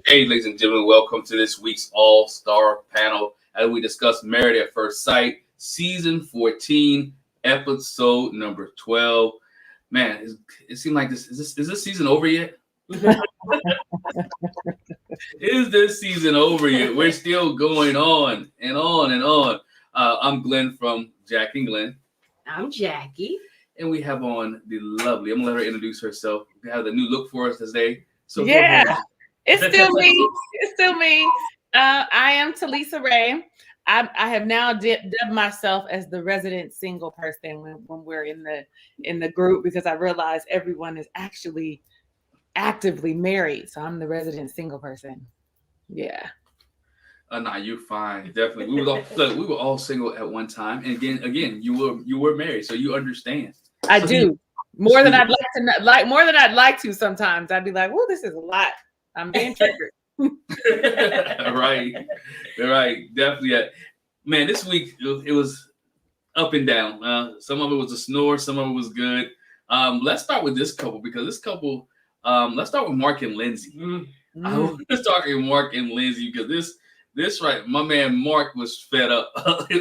Hey, ladies and gentlemen, welcome to this week's All-Star panel as we discuss Married at First Sight, Season 14, Episode number 12. Man, it seemed like is this season over yet? Is this season over yet? We're still going on and on and on. I'm Glenn from Jack and Glenn. I'm Jackie. And we have on the lovely, I'm going to let her introduce herself. We have the new look for us today. So yeah. It's still me. It's still me. I am Talisa Ray. I have now dubbed myself as the resident single person when we're in the group, because I realize everyone is actually actively married. So I'm the resident single person. Yeah. Nah, you're fine. Definitely. We were all single at one time, and again, you were married, so you understand. I do more than I'd like to. Sometimes I'd be like, "Well, this is a lot." I'm being triggered. Right. Definitely. Man, this week it was up and down. Some of it was a snore, some of it was good. Let's start with this couple, because this couple. Let's start with Mark and Lindsey. I want to start with Mark and Lindsey because this right, my man Mark was fed up.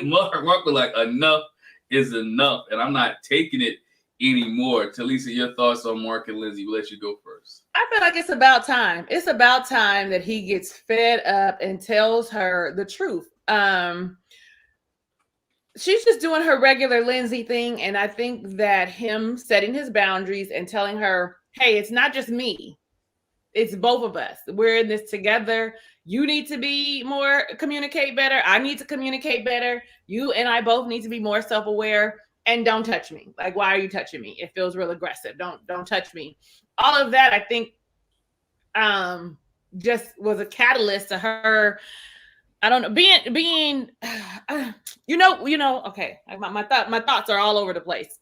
Mark was like, enough is enough, and I'm not taking it anymore. Talisa, your thoughts on Mark and Lindsey? We'll let you go first. I feel like it's about time. It's about time that he gets fed up and tells her the truth. She's just doing her regular Lindsey thing, and I think that him setting his boundaries and telling her, hey, it's not just me. It's both of us. We're in this together. You need to communicate better. I need to communicate better. You and I both need to be more self-aware. And don't touch me. Like, why are you touching me? It feels real aggressive. Don't touch me. All of that, I think, just was a catalyst to her. I don't know, being, okay. My thoughts are all over the place.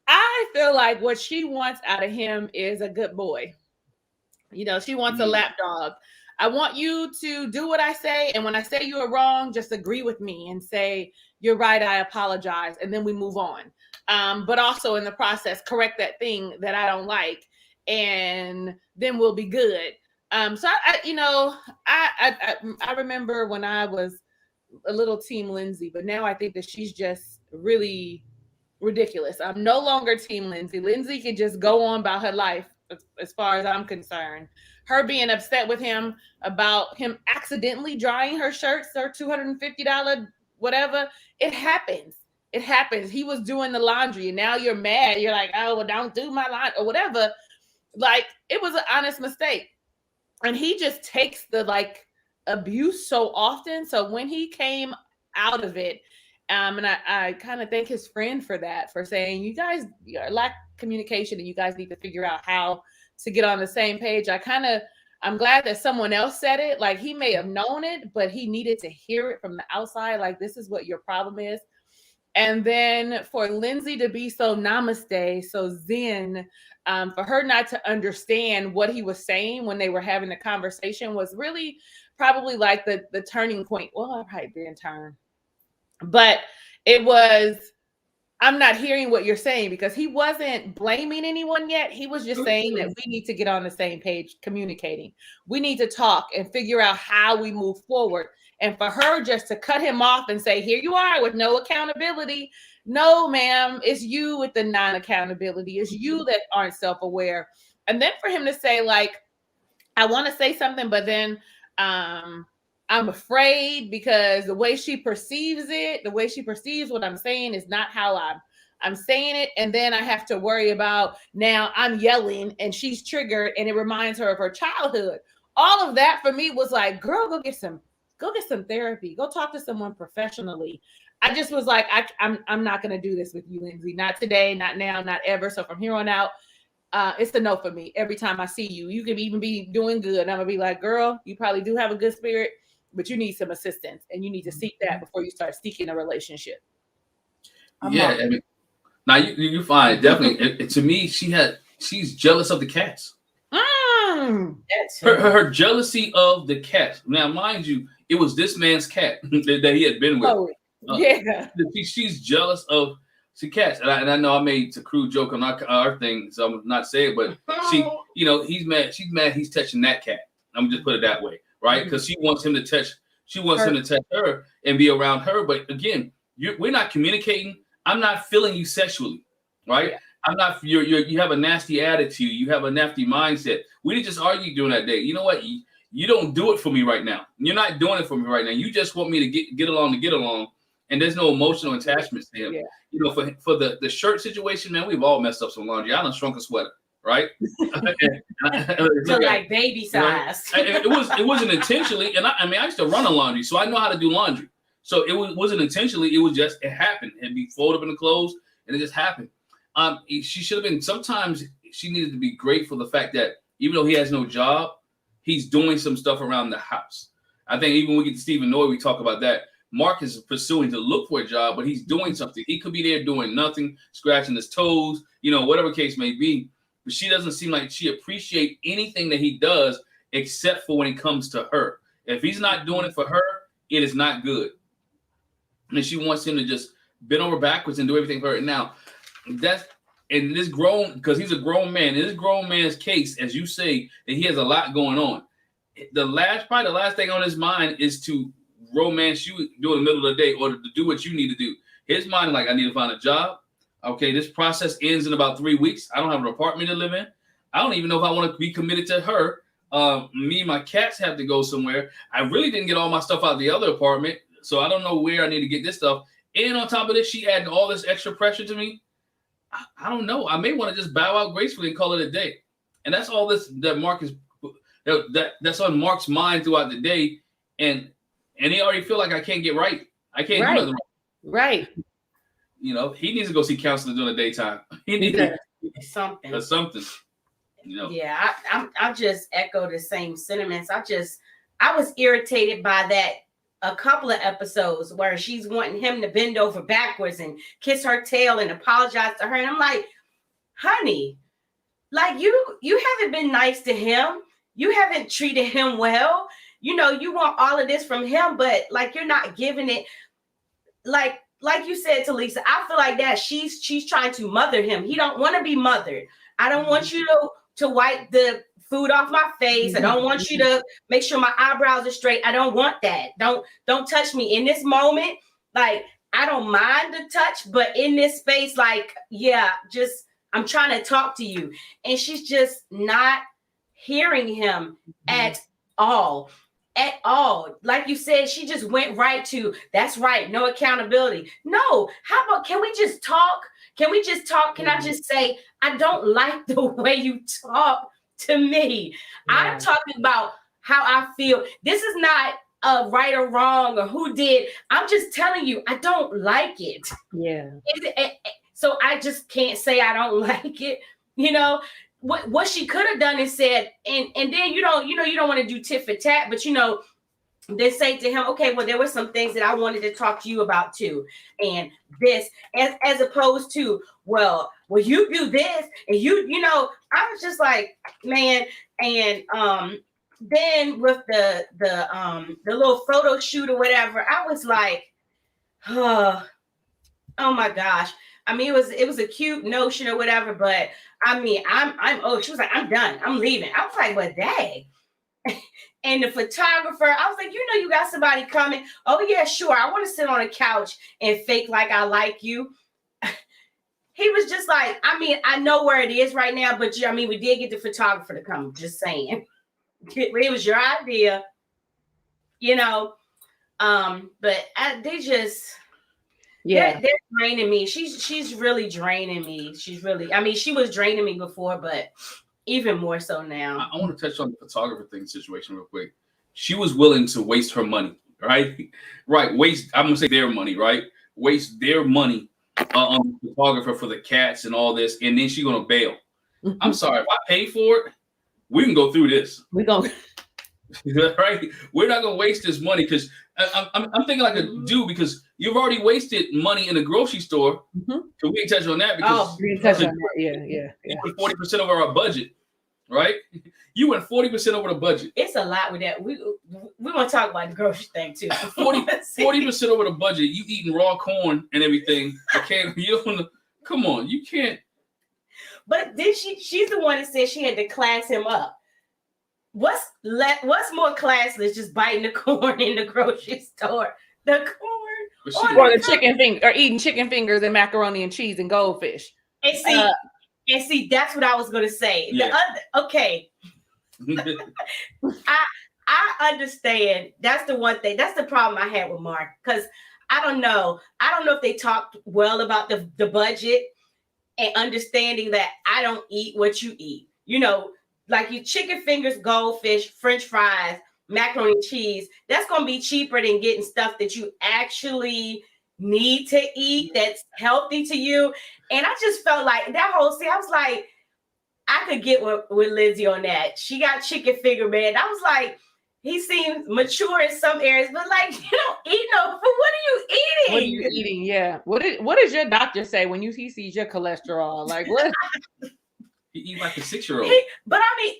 I feel like what she wants out of him is a good boy. She wants a lapdog. I want you to do what I say. And when I say you are wrong, just agree with me and say, you're right, I apologize. And then we move on. But also in the process, correct that thing that I don't like. And then we'll be good. So I remember when I was a little team Lindsey, but now I think that she's just really ridiculous. I'm no longer team Lindsey. Lindsey can just go on about her life as far as I'm concerned. Her being upset with him about him accidentally drying her shirts, her $250 whatever, it happens. It happens. He was doing the laundry and now you're mad. You're like, oh, well, don't do my laundry or whatever. Like, it was an honest mistake. And he just takes the abuse so often. So when he came out of it, and I kind of thank his friend for that, for saying, you guys lack communication and you guys need to figure out how to get on the same page. I'm glad that someone else said it. Like, he may have known it, but he needed to hear it from the outside. Like, this is what your problem is. And then for Lindsey to be so namaste, so zen, for her not to understand what he was saying when they were having the conversation was really probably like the turning point. Well, I've probably been turned. But it was, I'm not hearing what you're saying, because he wasn't blaming anyone yet. He was just saying that we need to get on the same page, communicating. We need to talk and figure out how we move forward. And for her just to cut him off and say, here you are with no accountability. No, ma'am, it's you with the non-accountability. It's you that aren't self-aware. And then for him to say, like, I want to say something, but then I'm afraid because the way she perceives it, the way she perceives what I'm saying is not how I'm saying it. And then I have to worry about, now I'm yelling and she's triggered and it reminds her of her childhood. All of that for me was like, girl, go get some therapy. Go talk to someone professionally. I just was like, I'm not going to do this with you, Lindsey. Not today, not now, not ever. So from here on out, it's a no for me. Every time I see you, you can even be doing good. And I'm going to be like, girl, you probably do have a good spirit, but you need some assistance and you need to seek that before you start seeking a relationship. Yeah. I mean, now you find definitely, to me, she's jealous of the cats. Her jealousy of the cat. Now, mind you, it was this man's cat that he had been with. Oh, yeah. She's jealous of the cats. And I know I made a crude joke on our thing, so I'm not saying it, but she, he's mad. She's mad he's touching that cat. I'm just put it that way, right? Because she wants him to touch her and be around her. But again, we're not communicating. I'm not feeling you sexually, right? Yeah. I'm not. You have a nasty attitude. You have a nasty mindset. We didn't just argue during that day. You know what? You don't do it for me right now. You're not doing it for me right now. You just want me to get along, and there's no emotional attachments to him. Yeah. You know, for the shirt situation, man, we've all messed up some laundry. I done shrunk a sweater, right? So like baby size. It wasn't intentionally, and I used to run a laundry, so I know how to do laundry. So it wasn't intentionally. It was just it happened. It'd be folded up in the clothes, and it just happened. She should have been. Sometimes she needed to be grateful for the fact that even though he has no job, he's doing some stuff around the house. I think even when we get to Stephen Noy, we talk about that. Mark is pursuing to look for a job, but he's doing something. He could be there doing nothing, scratching his toes, whatever case may be. But she doesn't seem like she appreciates anything that he does except for when it comes to her. If he's not doing it for her, it is not good. And she wants him to just bend over backwards and do everything for her. Now, because he's a grown man. In this grown man's case, as you say, that he has a lot going on. The last thing on his mind is to romance you during the middle of the day or to do what you need to do. His mind is like, I need to find a job. Okay, this process ends in about 3 weeks. I don't have an apartment to live in. I don't even know if I want to be committed to her. Me and my cats have to go somewhere. I really didn't get all my stuff out of the other apartment, so I don't know where I need to get this stuff. And on top of this, she added all this extra pressure to me. I don't know. I may want to just bow out gracefully and call it a day. And that's all this that Mark is that's on Mark's mind throughout the day. And he already feel like I can't get right. I can't do nothing right. He needs to go see counselor during the daytime. He needs something. Yeah, I just echo the same sentiments. I was irritated by that a couple of episodes where she's wanting him to bend over backwards and kiss her tail and apologize to her. And I'm like, honey, like you haven't been nice to him. You haven't treated him well. You want all of this from him, but like you're not giving it. Like you said to Lisa, I feel like that she's trying to mother him. He don't want to be mothered. I don't want you to wipe the food off my face. I don't want you to make sure my eyebrows are straight. I don't want that. Don't touch me in this moment. Like, I don't mind the touch, but in this space, like, yeah, just I'm trying to talk to you. And she's just not hearing him at all. At all. Like you said, she just went right to, that's right, no accountability. No, how about, can we just talk? Can we just talk? Can I just say, I don't like the way you talk to me. Yeah. I'm talking about how I feel. This is not a right or wrong or who did. I'm just telling you, I don't like it. Yeah. So I just can't say I don't like it. What she could have done is said, and then you don't want to do tit for tat, but they say to him, okay, well, there were some things that I wanted to talk to you about too. And this, as opposed to, well, you do this, and I was just like, man, and then with the little photo shoot or whatever, I was like, oh my gosh. I mean, it was a cute notion or whatever, but I mean, she was like, I'm done. I'm leaving. I was like, well, dang. And the photographer, I was like, you got somebody coming. Oh, yeah, sure. I want to sit on a couch and fake like I like you. He was just like, I mean, I know where it is right now, but we did get the photographer to come. Just saying. It was your idea, but they just... Yeah, they're draining me. She's really draining me. She was draining me before, but even more so now. I want to touch on the photographer thing situation real quick. She was willing to waste her money, right? Right. I'm going to say their money, right? Waste their money on the photographer for the cats and all this, and then she's going to bail. I'm sorry. If I pay for it, we can go through this. We're going right? We're not going to waste this money because I'm thinking like a dude because you've already wasted money in a grocery store. So we can touch on that because we can touch on that. Yeah. 40% over our budget, right? You went 40% over the budget. It's a lot with that. We're going to talk about the grocery thing too. 40% over the budget. You eating raw corn and everything. Come on, you can't. But then she's the one that said she had to class him up. what's more classless, just biting the corn in the grocery store? The corn or the chicken finger, or eating chicken fingers and macaroni and cheese and goldfish. And see, that's what I was gonna say. Yeah. Okay. I understand. That's the one thing. That's the problem I had with Mark, because I don't know if they talked well about the budget and understanding that I don't eat what you eat. You know, like your chicken fingers, goldfish, French fries, macaroni and cheese. That's gonna be cheaper than getting stuff that you actually need to eat that's healthy to you. And I just felt like that whole scene, I was like, I could get with Lindsey on that. She got chicken finger, man. I was like, he seems mature in some areas, but like, you don't eat no food. What are you eating? What are you eating? Yeah. What does your doctor say when he sees your cholesterol? Like, what? He eat like a 6-year-old. But I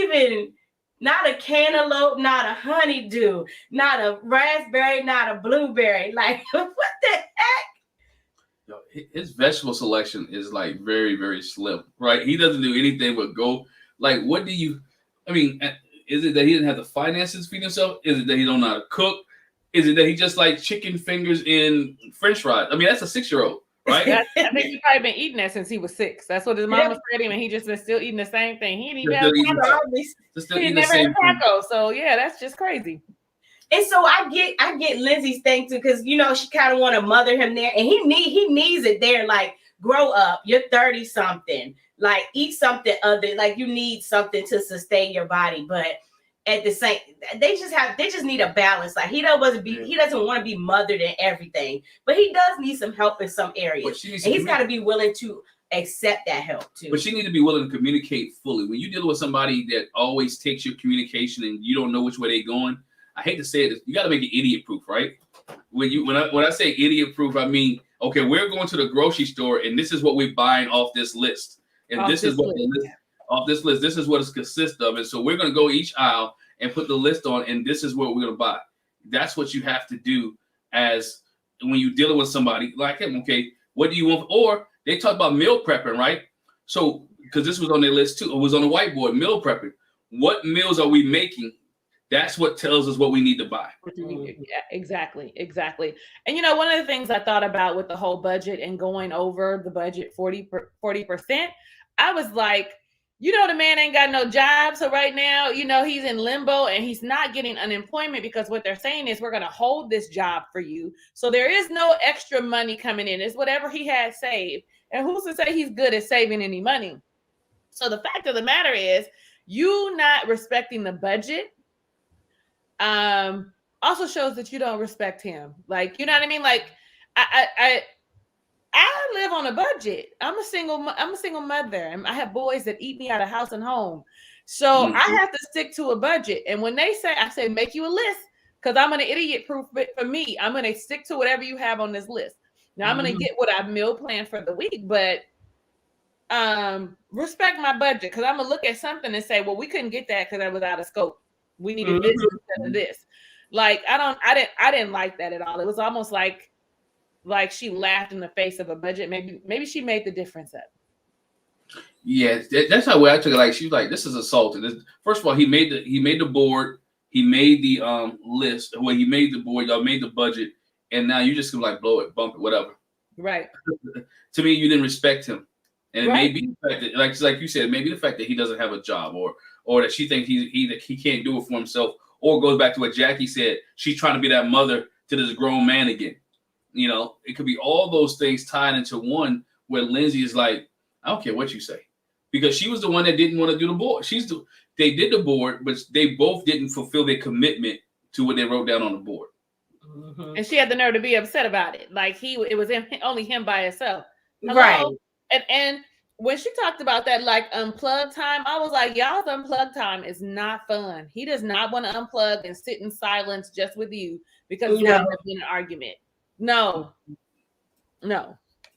mean, not a cantaloupe, not a honeydew, not a raspberry, not a blueberry. Like, what the heck? His vegetable selection is like very, very slim, right? He doesn't do anything but go. Like, what do you? I mean, is it that he didn't have the finances to feed himself? Is it that he don't know how to cook? Is it that he just like chicken fingers and French fries? I mean, that's a 6-year-old, right? I think he's probably been eating that since he was 6. That's what his mama fed him, and he just been still eating the same thing. He didn't even never had taco. So yeah, that's just crazy. And so I get Lindsey's thing too, because you know she kind of want to mother him there, and he needs it there. Like, grow up, you're 30 something. Like, eat something other. Like, you need something to sustain your body, but at the same, they just need a balance. Like, he doesn't want to be mothered in everything, but he does need some help in some areas, and he's got to be willing to accept that help too. But you need to be willing to communicate fully. When you deal with somebody that always takes your communication and you don't know which way they're going, I hate to say it, you got to make it idiot proof, right? When I say idiot proof, I mean, okay, we're going to the grocery store and this is what we're buying off this list, and this is what the list off this list. This is what it consists of, and so we're going to go each aisle and put the list on, and this is what we're going to buy. That's what you have to do as when you're dealing with somebody like him. Okay, what do you want? Or they talk about meal prepping, right? So because this was on their list too, it was on the whiteboard, meal prepping. What meals are we making? That's what tells us what we need to buy. Yeah, exactly. And you know, one of the things I thought about with the whole budget and going over the budget 40%, I was like, you know, the man ain't got no job. So right now, you know, he's in limbo and he's not getting unemployment because what they're saying is we're going to hold this job for you. So there is no extra money coming in. It's whatever he has saved. And who's to say he's good at saving any money? So the fact of the matter is, you not respecting the budget also shows that you don't respect him. Like, you know what I mean? Like, I live on a budget. I'm a single mother, and I have boys that eat me out of house and home. So I have to stick to a budget. And when I say make you a list, because I'm going to idiot proof it for me. I'm going to stick to whatever you have on this list. Now I'm going to get what I've meal planned for the week, but respect my budget, because I'm gonna look at something and say, well, we couldn't get that because that was out of scope. We needed this instead of this. Like, I didn't like that at all. It was almost like she laughed in the face of a budget. Maybe she made the difference up. Yeah, that's how I took it. Like, she was like, this is assaulting. First of all, he made the board, he made the list. Well, he made the board, y'all made the budget, and now you just gonna like blow it, bump it, whatever. Right. To me, you didn't respect him. And it may be the fact that, like you said, it may be the fact that he doesn't have a job, or that she thinks he can't do it for himself, or goes back to what Jackie said. She's trying to be that mother to this grown man again. You know, it could be all those things tied into one, where Lindsey is like, I don't care what you say, because she was the one that didn't want to do the board. They did the board, but they both didn't fulfill their commitment to what they wrote down on the board. Mm-hmm. And she had the nerve to be upset about it. Like, it was only him by himself. Hello? Right. And when she talked about that, like, unplug time, I was like, y'all's unplug time is not fun. He does not want to unplug and sit in silence just with you because you end up in an argument. No.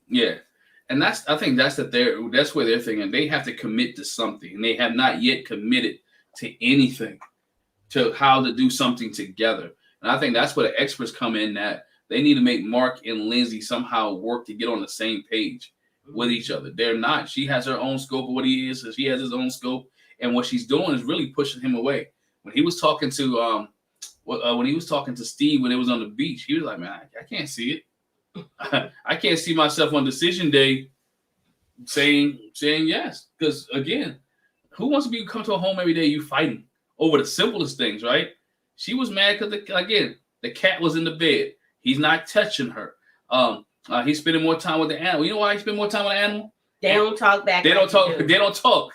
Yeah. And I think that's where they're thinking they have to commit to something. And they have not yet committed to anything, to how to do something together. And I think that's where the experts come in, that they need to make Mark and Lindsey somehow work to get on the same page with each other. They're not. She has her own scope of what he is, and she has his own scope. And what she's doing is really pushing him away. When he was talking to Steve when it was on the beach, he was like, man, I can't see it. I can't see myself on decision day saying yes. Because again, who wants to come to a home every day you fighting over the simplest things, right? She was mad because the cat was in the bed. He's not touching her. He's spending more time with the animal. You know why he spend more time with the animal? They don't talk back. They don't talk. They don't talk.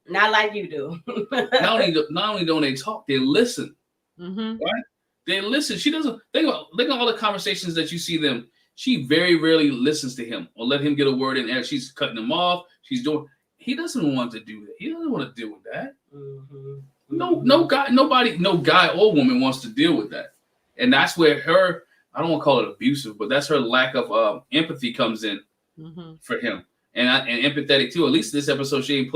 Not like you do. not only don't they talk, they listen. Mm-hmm. Right? They listen. She doesn't think about all the conversations that you see them. She very rarely listens to him or let him get a word in there. She's cutting him off. She's doing. He doesn't want to do that. He doesn't want to deal with that. Mm-hmm. No guy or woman wants to deal with that. And that's where her, I don't want to call it abusive, but that's her lack of empathy comes in for him. And empathetic too. At least this episode, she didn't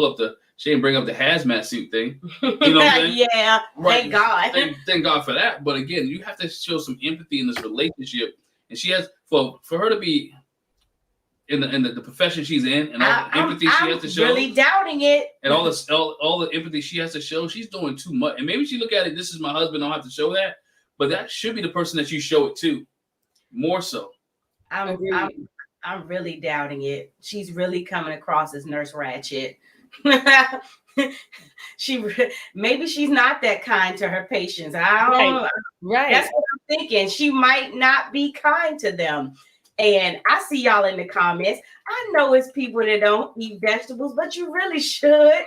bring up the hazmat suit thing. You know what I'm saying? Yeah. Right. Thank God. Thank God for that. But again, you have to show some empathy in this relationship. And she has for her to be in the profession she's in, and all the empathy she has to show. I'm really doubting it. And all the empathy she has to show, she's doing too much. And maybe she look at it, this is my husband, I don't have to show that. But that should be the person that you show it to, more so. I'm really doubting it. She's really coming across as Nurse Ratched. Maybe she's not that kind to her patients. I don't know. Right. That's what I'm thinking. She might not be kind to them. And I see y'all in the comments. I know it's people that don't eat vegetables, but you really should.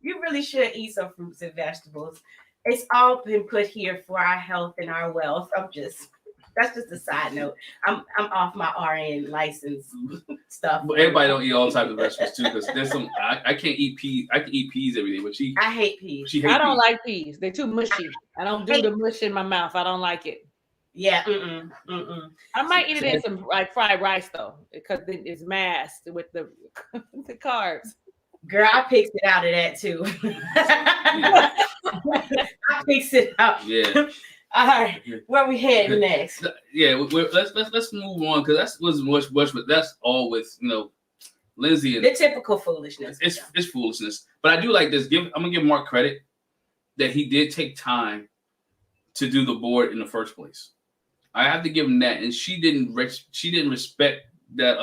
You really should eat some fruits and vegetables. It's all been put here for our health and our wealth. That's just a side note. I'm off my RN license stuff. But everybody don't eat all types of vegetables too, because there's some I can't eat peas. I can eat peas every day, but I hate peas. I don't like peas. They're too mushy. I don't do the mush in my mouth. I don't like it. Yeah. I might eat it in some like fried rice though, because it's masked with the carbs. Girl, I picked it out of that too. I picked it out. Yeah. All right, where we heading next? Yeah, let's move on, because that was much, but that's all with Lindsey and the typical foolishness. It's foolishness, but I do like this. I'm gonna give Mark credit that he did take time to do the board in the first place. I have to give him that, and she didn't respect that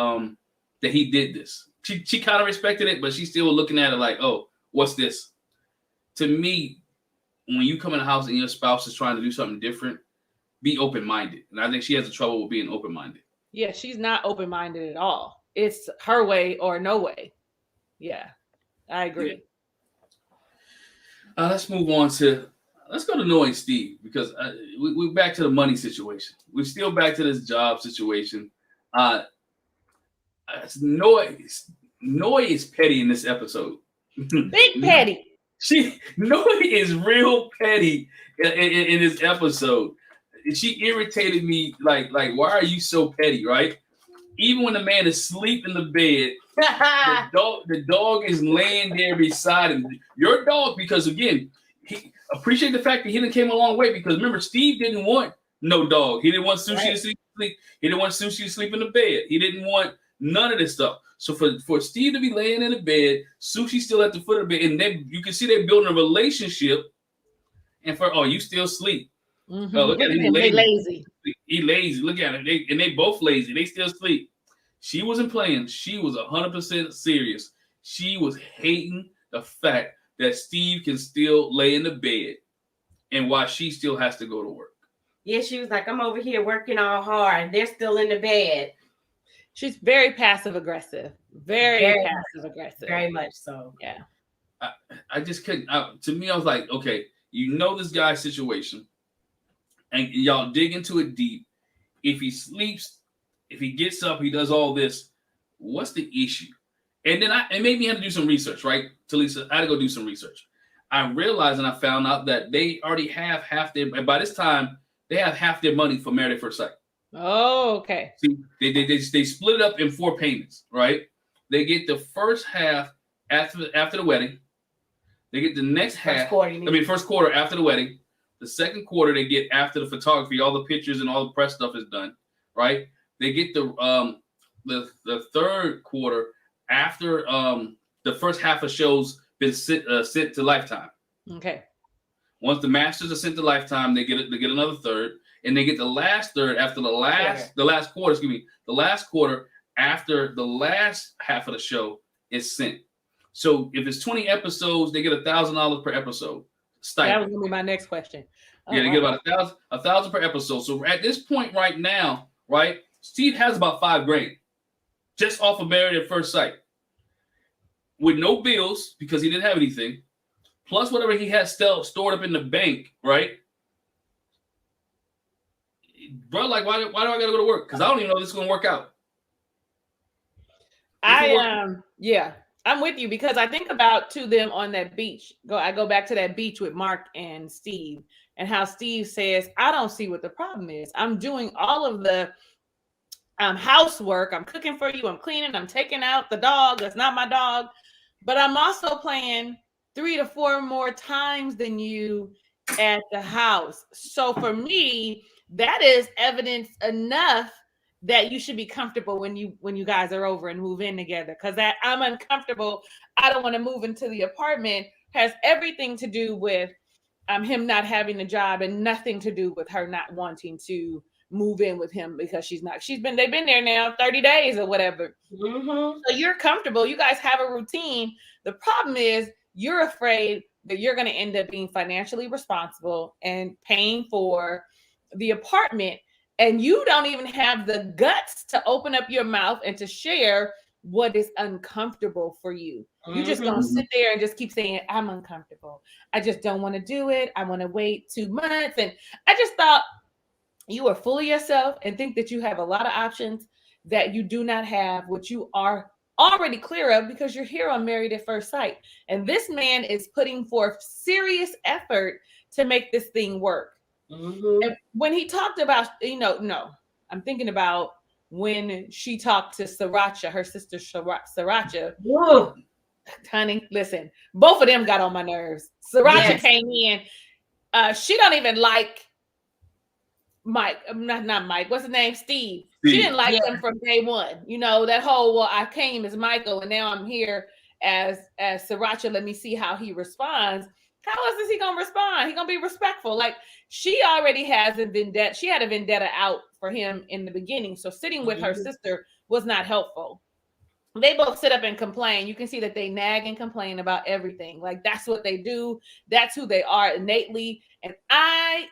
that he did this. She kind of respected it, but she's still looking at it like, oh, what's this? To me, when you come in the house and your spouse is trying to do something different, be open-minded. And I think she has a trouble with being open-minded. Yeah, she's not open-minded at all. It's her way or no way. Yeah, I agree. Yeah. Let's move on let's go to knowing Steve, because we're back to the money situation. We're still back to this job situation. Noi is petty in this episode. Big petty. Noi is real petty in this episode. She irritated me like why are you so petty, right? Even when the man is asleep in the bed, the dog is laying there beside him. Your dog, because again, he appreciate the fact that he didn't came a long way, because remember, Steve didn't want no dog. He didn't want Sushi to sleep. He didn't want Sushi to sleep in the bed. He didn't want none of this stuff. So for Steve to be laying in the bed, Sushi still at the foot of the bed, and you can see they're building a relationship. And you still sleep. Mm-hmm. Look at him. He lazy. He lazy. Look at him. They both lazy. They still sleep. She wasn't playing. She was 100% serious. She was hating the fact that Steve can still lay in the bed, and why she still has to go to work. Yeah, she was like, I'm over here working all hard. They're still in the bed. She's very passive aggressive. Very passive aggressive. Very much so. Yeah. I just couldn't. To me, I was like, okay, this guy's situation, and y'all dig into it deep. If he sleeps, if he gets up, he does all this. What's the issue? And then it made me have to do some research, right? Talisa, I had to go do some research. I realized and I found out that they already have half their. And by this time, they have half their money for Married at First Sight. Oh, okay. See, they split it up in 4 payments, right? They get the first half after the wedding. They get the next half. First quarter after the wedding. The second quarter they get after the photography, all the pictures and all the press stuff is done, right? They get the third quarter after the first half of shows been sent to Lifetime. Okay. Once the masters are sent to Lifetime, they get another third, and they get the last third after the last quarter. The last quarter after the last half of the show is sent. So if it's 20 episodes, they get $1,000 per episode. Stipend. That was gonna be my next question. They get about $1,000 per episode. So at this point right now, right, Steve has about $5,000 just off of Married at First Sight, with no bills because he didn't have anything, plus whatever he has still stored up in the bank, right? Bro, like, why do I gotta go to work? Because I don't even know if this is gonna work out. I'm with you, because I think about them on that beach. I go back to that beach with Mark and Steve, and how Steve says, I don't see what the problem is. I'm doing all of the housework. I'm cooking for you. I'm cleaning. I'm taking out the dog. That's not my dog. But I'm also playing 3 to 4 more times than you at the house. So for me, that is evidence enough that you should be comfortable when you guys are over and move in together. Because that I'm uncomfortable. I don't want to move into the apartment has everything to do with him not having a job, and nothing to do with her not wanting to move in with him, because they've been there now 30 days or whatever. Mm-hmm. So you're comfortable. You guys have a routine. The problem is you're afraid that you're going to end up being financially responsible and paying for the apartment. And you don't even have the guts to open up your mouth and to share what is uncomfortable for you. Mm-hmm. You're just going to sit there and just keep saying, I'm uncomfortable. I just don't want to do it. I want to wait 2 months. And I just thought you are full of yourself and think that you have a lot of options that you do not have, which you are already clear of because you're here on Married at First Sight. And this man is putting forth serious effort to make this thing work. Mm-hmm. And when he talked about, I'm thinking about when she talked to Sriracha, her sister Sriracha. Whoa. Honey, listen, both of them got on my nerves. Sriracha came in. She don't even like Mike, not Mike. What's his name? Steve. She didn't like him from day one. That whole, well, I came as Michael and now I'm here as Sriracha. Let me see how he responds. How else is he gonna respond? He's gonna be respectful. Like, she already has a vendetta. She had a vendetta out for him in the beginning. So sitting with her sister was not helpful. They both sit up and complain. You can see that they nag and complain about everything. Like, that's what they do. That's who they are innately. And I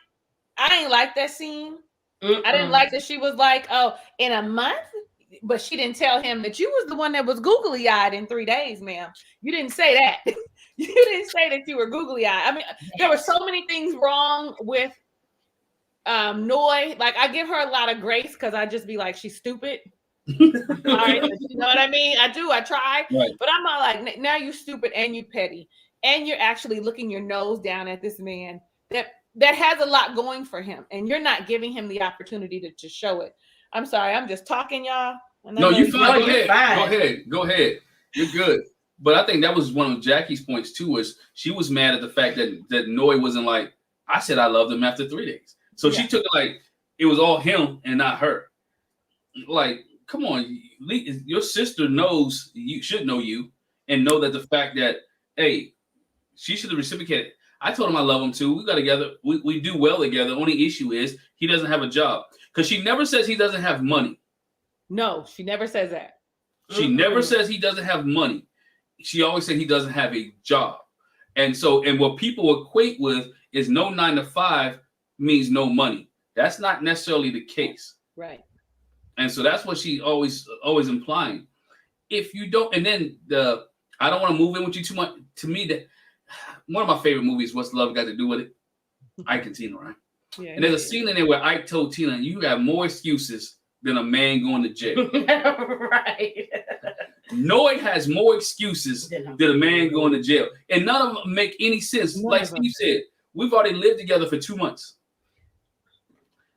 ain't like that scene. I didn't like that she was like, oh, in a month? But she didn't tell him that you was the one that was googly-eyed in 3 days, ma'am. You didn't say that. You didn't say that you were googly-eyed. I mean, there were so many things wrong with Noi. Like, I give her a lot of grace because I just be like, she's stupid. All right, you know what I mean? I do. I try. Right. But I'm not like, now you're stupid and you're petty. And you're actually looking your nose down at this man that has a lot going for him. And you're not giving him the opportunity to show it. I'm sorry. I'm just talking, y'all. No, you're fine. Go ahead. You're good. But I think that was one of Jackie's points too, is she was mad at the fact that Noi wasn't like, I said I loved him after 3 days. So she took it like it was all him and not her. Like, come on, your sister should know you and know that the fact that, hey, she should have reciprocated. I told him I love him too. We got together. We do well together. The only issue is he doesn't have a job. Because she never says he doesn't have money. No, she never says that. She never says he doesn't have money. She always said he doesn't have a job. And what people equate with is no 9 to 5 means no money. That's not necessarily the case. Right. And so that's what she always implying. If you don't, and then I don't want to move in with you too much. To me, that one of my favorite movies, What's Love Got to Do with It? Ike and Tina, right? Yeah, and there's a scene in there where Ike told Tina, you have more excuses than a man going to jail. Right. Noi has more excuses than a man going to jail. And none of them make any sense. Like Steve said, we've already lived together for 2 months.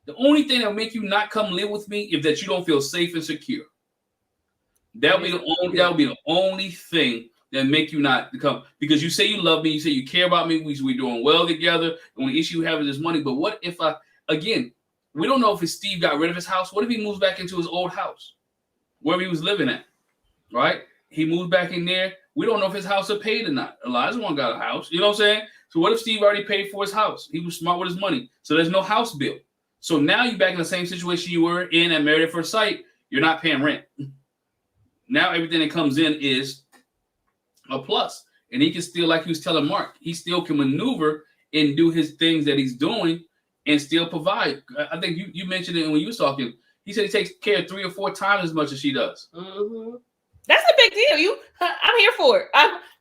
The only thing that will make you not come live with me is that you don't feel safe and secure. That'll be the only thing that make you not come, because you say you love me, you say you care about me, we're doing well together. The only issue you have is money. But what if we don't know if Steve got rid of his house. What if he moves back into his old house, wherever he was living at, right? He moved back in there. We don't know if his house is paid or not. Elijah one got a house. You know what I'm saying? So what if Steve already paid for his house? He was smart with his money. So there's no house bill. So now you're back in the same situation you were in at Married at First Sight. You're not paying rent. Now everything that comes in is a plus. And he can still, like he was telling Mark, he still can maneuver and do his things that he's doing and still provide. I think you mentioned it when you was talking. He said he takes care 3 or 4 times as much as she does. Mm-hmm. That's a big deal. I'm here for it.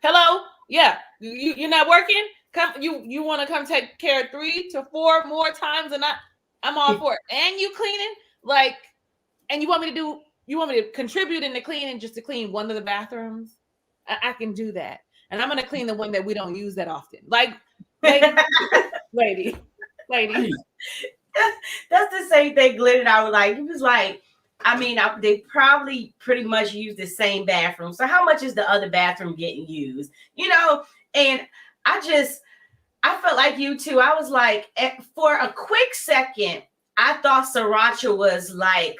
Hello. Yeah. You're not working. Come. You want to come take care 3 to 4 more times, and I'm all for it. And you cleaning, and you want me to contribute in the cleaning just to clean one of the bathrooms? I can do that, and I'm gonna clean the one that we don't use that often. Lady. That's the same thing Glenn and I were like. He was like, they probably pretty much use the same bathroom. So how much is the other bathroom getting used? And I felt like you too. I was like, for a quick second, I thought Sriracha was like,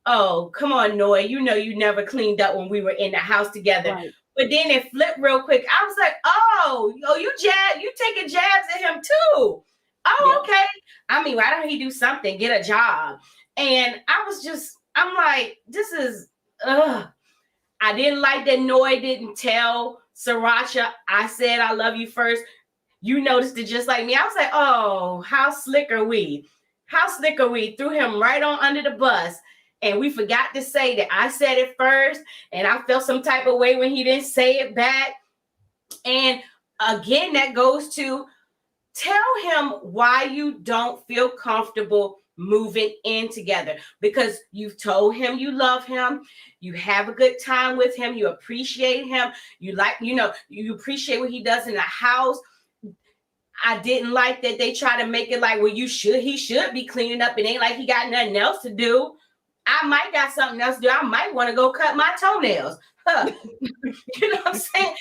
oh, come on, Noah. You never cleaned up when we were in the house together. Right. But then it flipped real quick. I was like, oh, you taking jabs at him too. Oh, yeah. Okay. Why don't he do something? Get a job. And I'm like, this is, I didn't like that Noy didn't tell Sriracha, I said I love you first. You noticed it just like me. I was like, oh, how slick are we? Threw him right on under the bus. And we forgot to say that I said it first. And I felt some type of way when he didn't say it back. And again, that goes to tell him why you don't feel comfortable moving in together, because you've told him you love him, you have a good time with him, you appreciate him, you appreciate what he does in the house. I didn't like that they try to make it like, well, he should be cleaning up. It ain't like he got nothing else to do. I might got something else to do. I might want to go cut my toenails. You know what I'm saying?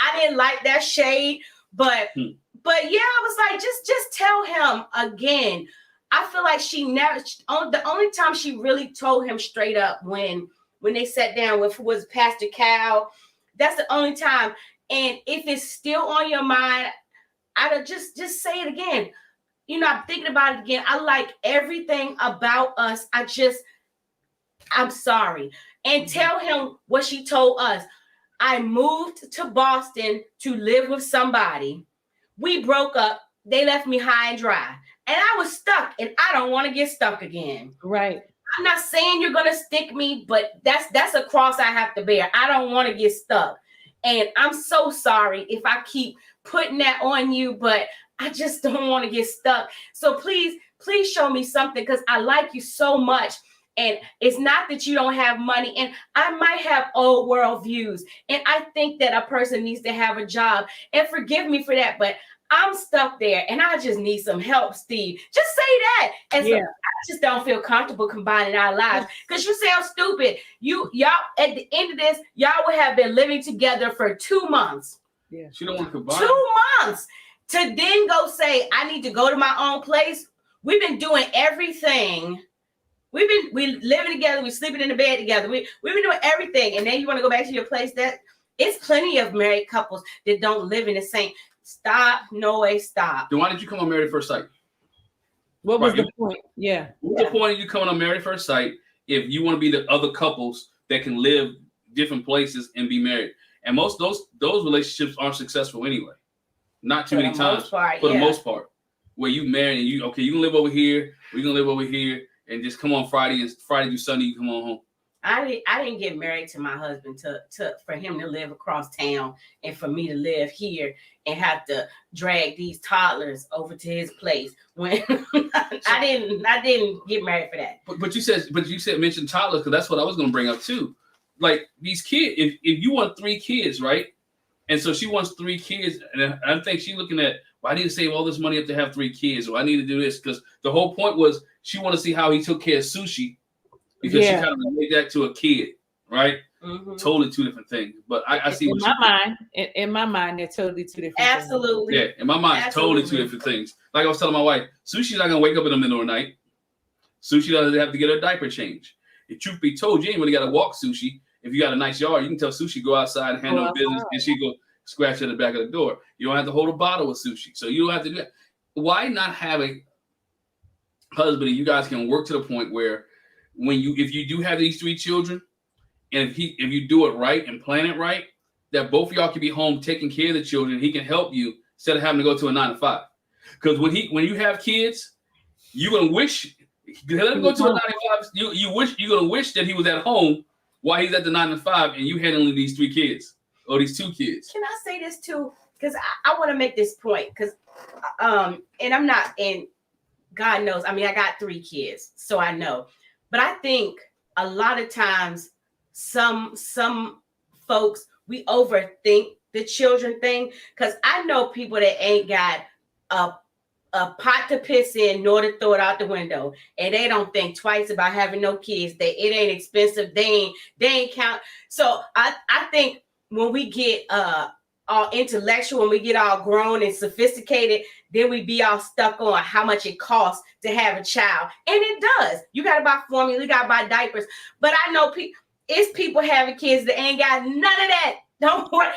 I didn't like that shade, but yeah, I was like, just tell him again. I feel like the only time she really told him straight up when they sat down was Pastor Cal. That's the only time. And if it's still on your mind, I'd just say it again. I'm thinking about it again. I like everything about us. I'm sorry. And tell him what she told us. I moved to Boston to live with somebody. We broke up. They left me high and dry. And I was stuck, and I don't want to get stuck again. Right. I'm not saying you're going to stick me, but that's a cross I have to bear. I don't want to get stuck. And I'm so sorry if I keep putting that on you, but I just don't want to get stuck. So please show me something, because I like you so much. And it's not that you don't have money. And I might have old world views. And I think that a person needs to have a job. And forgive me for that, but I'm stuck there and I just need some help, Steve. Just say that. And so I just don't feel comfortable combining our lives, because you sound stupid. Y'all at the end of this, y'all would have been living together for 2 months. Yeah. She don't want to combine. 2 months to then go say, I need to go to my own place. We've been doing everything. We living together. We sleeping in the bed together. We've been doing everything. And then you want to go back to your place. That it's plenty of married couples that don't live in the same. Stop. No way. Stop. Then why did you come on Married at First Sight? What was the point? Yeah. What's the point of you coming on Married at First Sight if you want to be the other couples that can live different places and be married? And most those relationships aren't successful anyway. Not too many times. For the most part. Where you marry and you can live over here, we're gonna live over here, and just come on Friday to Sunday, you come on home. I didn't get married to my husband for him to live across town and for me to live here and have to drag these toddlers over to his place. When I didn't get married for that. But you said mention toddlers, because that's what I was gonna bring up too. Like these kids, if you want 3 kids, right? And so she wants 3 kids, and I think she's looking at, well, I need to save all this money up to have 3 kids, or I need to do this, because the whole point was she wanted to see how he took care of Sushi, because she kind of made that to a kid, right? Mm-hmm. Totally 2 different things. But I see what in my mind, they're totally 2 different Absolutely. things. Yeah, in my mind, totally 2 different things. Like I was telling my wife, Sushi's not gonna wake up in the middle of the night. Sushi doesn't have to get her diaper changed. The truth be told, you ain't really got to walk Sushi. if you got a nice yard, you can tell Sushi go outside and handle business, and she go scratch at the back of the door. You don't have to hold a bottle of sushi, so you don't have to do that. Why not have a husband and you guys can work to the point where if you do have these 3 children, and if you do it right and plan it right, that both of y'all can be home taking care of the children. He can help you instead of having to go to a 9 to 5. Because when you have kids, you're gonna wish let him go to a 9 to 5. You're gonna wish that he was at home while he's at the 9 to 5 and you handling these 3 kids or these 2 kids. Can I say this too? Because I want to make this point. Because and I'm not, and God knows, I mean, I got 3 kids, so I know. But I think a lot of times some folks, we overthink the children thing. Because I know people that ain't got a pot to piss in nor to throw it out the window, and they don't think twice about having no kids. It ain't expensive. They ain't count. So I think when we get all intellectual, when we get all grown and sophisticated, then we be all stuck on how much it costs to have a child. And it does. You got to buy formula, you got to buy diapers. But I know it's people having kids that ain't got none of that. Don't worry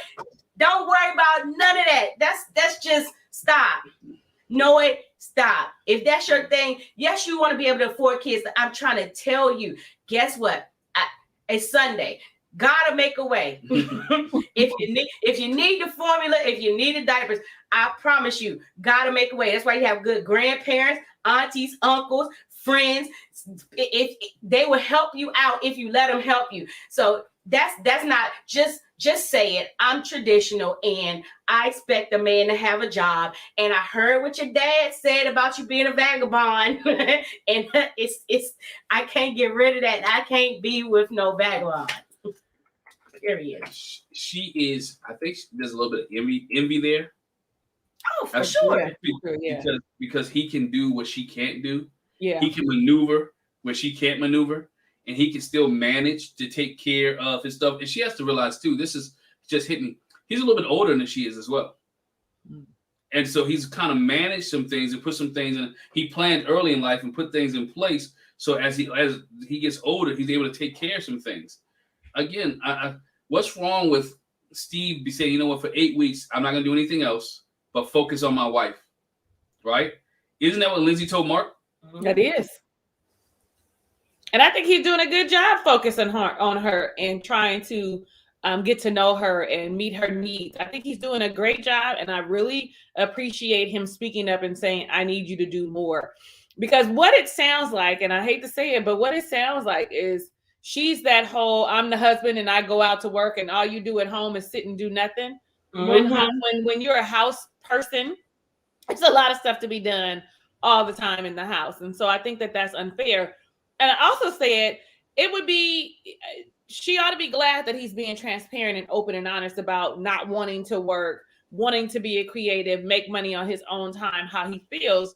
about none of that. That's just stop. Know it, stop. If that's your thing, yes, you want to be able to afford kids. I'm trying to tell you, guess what? It's Sunday. Gotta make a way. If you need the formula, if you need the diapers, I promise you, gotta make a way. That's why you have good grandparents, aunties, uncles, friends. If they will help you out if you let them help you. So that's not just say it. I'm traditional and I expect a man to have a job. And I heard what your dad said about you being a vagabond. And it's I can't get rid of that. I can't be with no vagabond. Period. She is, I think there's a little bit of envy there. Oh, for sure. Because he can do what she can't do. Yeah. He can maneuver where she can't maneuver, and he can still manage to take care of his stuff. And she has to realize too, this is just hitting. He's a little bit older than she is as well. And so he's kind of managed some things and put some things in. He planned early in life and put things in place. So as he gets older, he's able to take care of some things. Again, what's wrong with Steve saying, you know what, for 8 weeks, I'm not going to do anything else but focus on my wife, right? Isn't that what Lindsey told Mark? That is. And I think he's doing a good job focusing on her and trying to get to know her and meet her needs. I think he's doing a great job, and I really appreciate him speaking up and saying, I need you to do more. Because what it sounds like, and I hate to say it, but what it sounds like is she's that whole, I'm the husband and I go out to work and all you do at home is sit and do nothing. Mm-hmm. When you're a house person, it's a lot of stuff to be done all the time in the house. And so I think that that's unfair. And I also said she ought to be glad that he's being transparent and open and honest about not wanting to work, wanting to be a creative, make money on his own time, how he feels.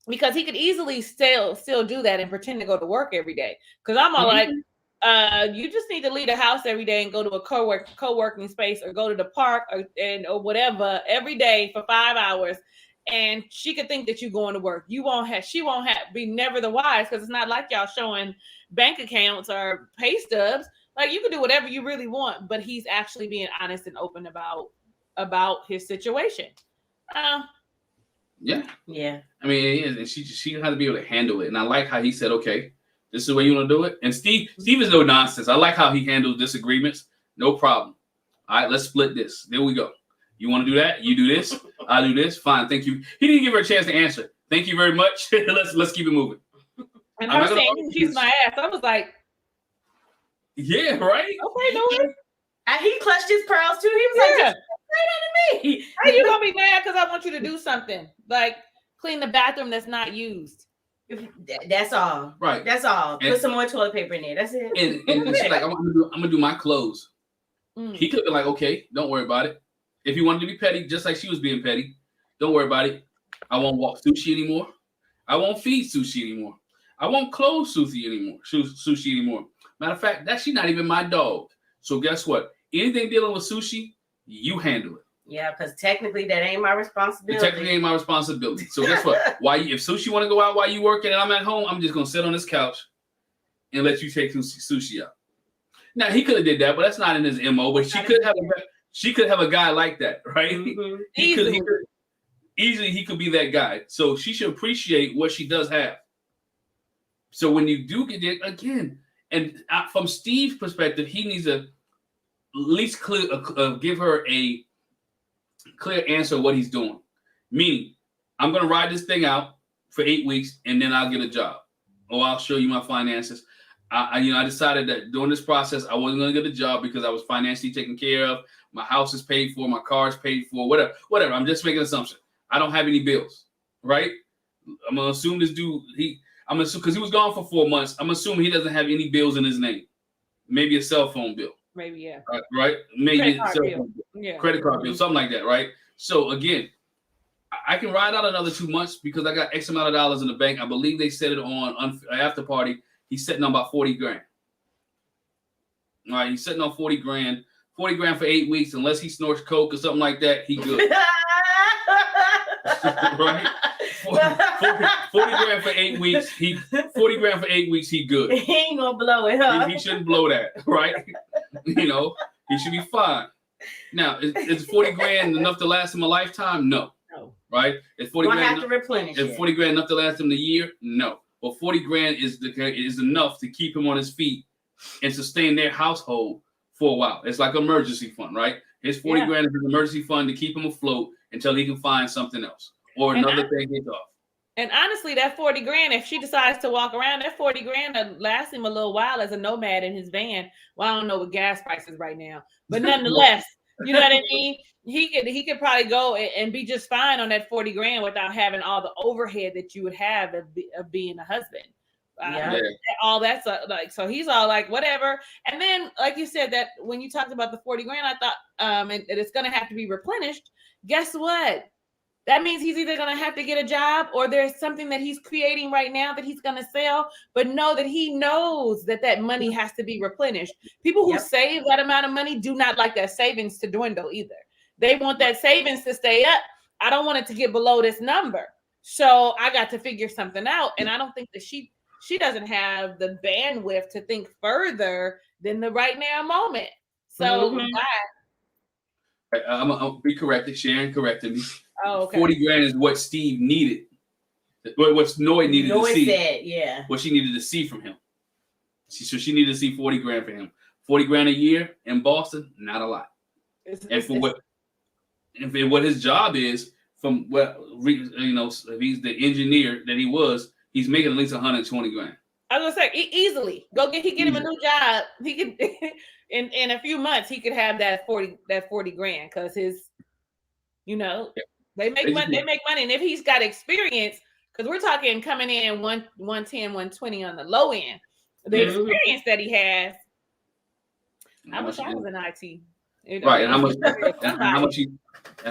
Because he could easily still do that and pretend to go to work every day. Because I'm all like, you just need to leave the house every day and go to a co-working space or go to the park or whatever every day for 5 hours. And she could think that you're going to work. She won't be never the wise, because it's not like y'all showing bank accounts or pay stubs. Like, you can do whatever you really want, but he's actually being honest and open about his situation. Yeah. I mean, she had to be able to handle it, and I like how he said, "Okay, this is the way you want to do it." And Steve is no nonsense. I like how he handles disagreements. No problem. All right, let's split this. There we go. You want to do that? You do this. I do this. Fine. Thank you. He didn't give her a chance to answer. Thank you very much. Let's keep it moving. And her saying he kissed my ass, I was like, yeah, right. Okay, no worries. And he clutched his pearls too. He was like, just right under me. How you gonna be mad because I want you to do something like clean the bathroom that's not used? That's all. Right. That's all. Put some more toilet paper in there. That's it. And she's like, I'm gonna do my clothes. He could have been like, okay, don't worry about it. If he wanted to be petty, just like she was being petty, don't worry about it. I won't walk sushi anymore. I won't feed sushi anymore. I won't clothe sushi anymore. Matter of fact, she's not even my dog. So guess what? Anything dealing with sushi, you handle it. Yeah, because technically that ain't my responsibility. So guess what? If sushi want to go out while you working and I'm at home, I'm just gonna sit on this couch and let you take sushi out. Now he could have did that, but that's not in his MO. But she could have a guy like that, right? Mm-hmm. He could be that guy. So she should appreciate what she does have. So when you do get it again, and from Steve's perspective, he needs to at least give her a clear answer of what he's doing. Meaning, I'm going to ride this thing out for 8 weeks, and then I'll get a job, or I'll show you my finances. I decided that during this process, I wasn't going to get a job because I was financially taken care of. My house is paid for, my car is paid for, whatever. I'm just making an assumption. I don't have any bills, right? I'm going to assume this dude, because he was gone for 4 months. I'm assuming he doesn't have any bills in his name. Maybe a cell phone bill. Maybe, yeah. Right? Maybe a cell phone bill. Yeah. Credit card bill, something like that, right? So again, I can ride out another 2 months because I got X amount of dollars in the bank. I believe they set it on after party. He's sitting on about 40 grand. All right, he's sitting on 40 grand. 40 grand for 8 weeks, unless he snorts coke or something like that, he good. Right? 40 grand for 8 weeks. 40 grand for 8 weeks. He good. He ain't gonna blow it, huh? He shouldn't blow that, right? He should be fine. Now, is 40 grand enough to last him a lifetime? No. Right? Is 40 grand have to replenish is 40 grand enough to last him the year? No. But 40 grand is enough to keep him on his feet and sustain their household for a while. It's like an emergency fund, right? His 40 grand is an emergency fund to keep him afloat until he can find something else or another thing hits off. And honestly, that 40 grand, if she decides to walk around, that 40 grand will last him a little while as a nomad in his van. Well, I don't know what gas prices right now, but nonetheless, you know what I mean? He could probably go and be just fine on that 40 grand without having all the overhead that you would have of being a husband. All that's so he's all like, whatever. And then, like you said, that when you talked about the 40 grand, I thought, and it's going to have to be replenished. Guess what? That means he's either going to have to get a job or there's something that he's creating right now that he's going to sell, but know that he knows that money has to be replenished. People who save that amount of money do not like that savings to dwindle either. They want that savings to stay up. I don't want it to get below this number. So I got to figure something out. And I don't think that she doesn't have the bandwidth to think further than the right now moment. So I'll be corrected. Sharon corrected me. Oh, okay. 40 grand is what Steve needed. What Noy needed to see. Said, what she needed to see from him. So she needed to see 40 grand for him. 40 grand a year in Boston, not a lot. What his job is, from if he's the engineer that he was, he's making at least 120 grand. I was gonna say easily get him a new job. He could in a few months he could have that 40 grand because his, they make money. They make money, and if he's got experience, because we're talking coming in 110, 120 on the low end, the experience that he has. I wish I was in IT. Right, and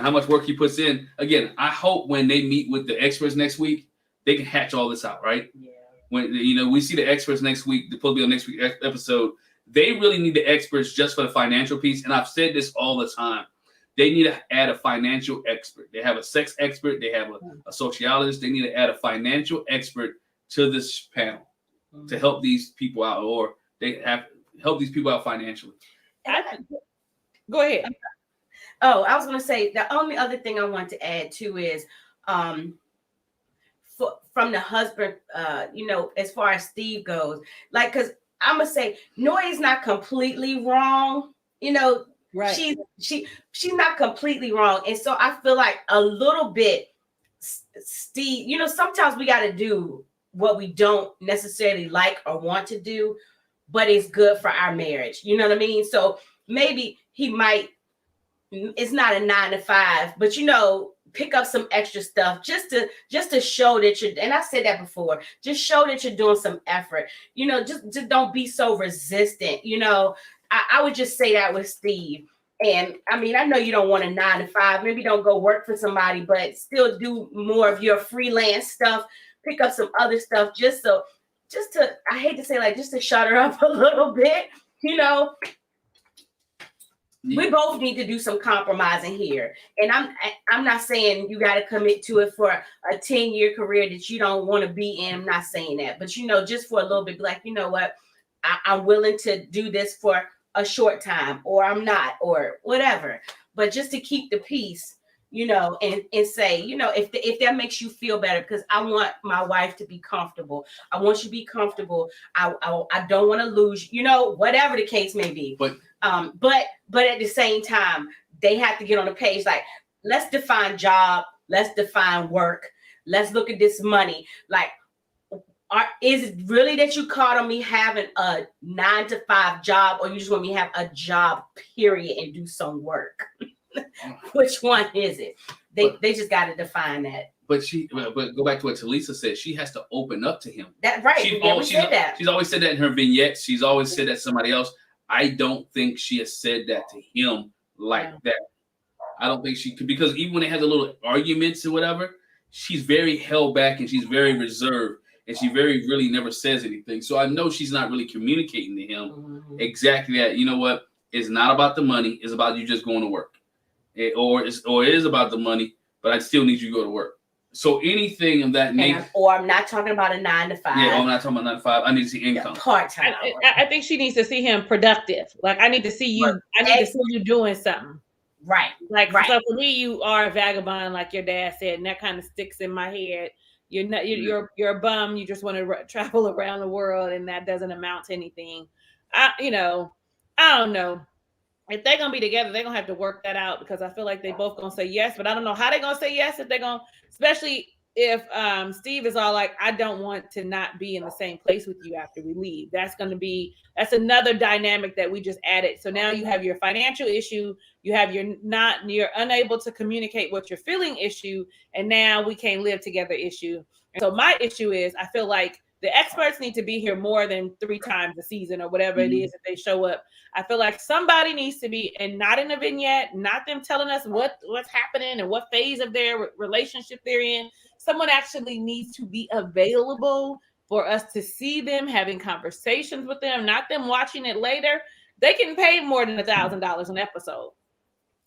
how much work he puts in. Again, I hope when they meet with the experts next week, they can hatch all this out, right? Yeah. When we see the experts next week, they'll be on next week's episode. They really need the experts just for the financial piece. And I've said this all the time. They need to add a financial expert. They have a sex expert. They have a sociologist. They need to add a financial expert to this panel to help these people out, or they have help these people out financially. Go ahead. Oh, I was going to say the only other thing I want to add too is from the husband, as far as Steve goes, like, because I'm going to say Noy's not completely wrong, right. She's not completely wrong. And so I feel like a little bit, Steve, sometimes we got to do what we don't necessarily like or want to do, but it's good for our marriage. You know what I mean? So maybe he might, it's not a 9 to 5, but pick up some extra stuff just to show that you're, and I said that before, just show that you're doing some effort. Just don't be so resistant. I would just say that with Steve. And I mean, I know you don't want a 9 to 5, maybe don't go work for somebody, but still do more of your freelance stuff, pick up some other stuff just to, I hate to say, like, just to shut her up a little bit, We both need to do some compromising here. And I'm not saying you got to commit to it for a 10-year career that you don't want to be in. I'm not saying that. But, just for a little bit, like, you know what? I'm willing to do this for a short time, or I'm not, or whatever. But just to keep the peace, you know, and say, you know, if that makes you feel better, because I want my wife to be comfortable. I want you to be comfortable. I don't want to lose, you know, whatever the case may be. But at the same time, they have to get on the page. Like, let's define job. Let's define work. Let's look at this money. Like, is it really that you caught on me having a 9-to-5 job, or you just want me to have a job, period, and do some work? Which one is it? They just got to define that. But go back to what Talisa said. She has to open up to him. That right. She's always said that in her vignettes. She's always said that to somebody else. I don't think she has said that to him like that. I don't think she could, because even when they had the little arguments or whatever, she's very held back and she's very reserved. And she really never says anything. So I know she's not really communicating to him exactly that. You know what? It's not about the money. It's about you just going to work. Or it is about the money, but I still need you to go to work. So anything of that nature. I'm not talking about a 9-to-5. Yeah, I'm not talking about 9-to-5. I need to see income. Part-time. I think she needs to see him productive. Like, I need to see you. Right. I need to see you doing something. Right. Like, so for me, you are a vagabond, like your dad said, and that kind of sticks in my head. You're a bum. You just want to travel around the world, and that doesn't amount to anything. I don't know. If they're gonna be together, they're gonna have to work that out, because I feel like they both gonna say yes, but I don't know how they're gonna say yes if they're gonna, especially if Steve is all like, I don't want to not be in the same place with you after we leave. That's another dynamic that we just added. So now you have your financial issue, you have you're unable to communicate what you're feeling issue, and now we can't live together issue. And so my issue is, I feel like the experts need to be here more than 3 times a season or whatever it is that they show up. I feel like somebody needs to be, and not in a vignette, not them telling us what's happening and what phase of their relationship they're in. Someone actually needs to be available for us to see them, having conversations with them, not them watching it later. They can pay more than $1,000 an episode.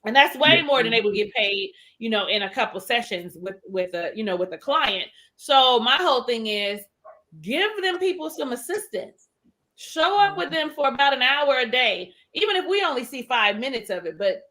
And that's way more than they would get paid, you know, in a couple sessions with a client. So my whole thing is, give them people some assistance. Show up with them for about an hour a day, even if we only see 5 minutes of it. But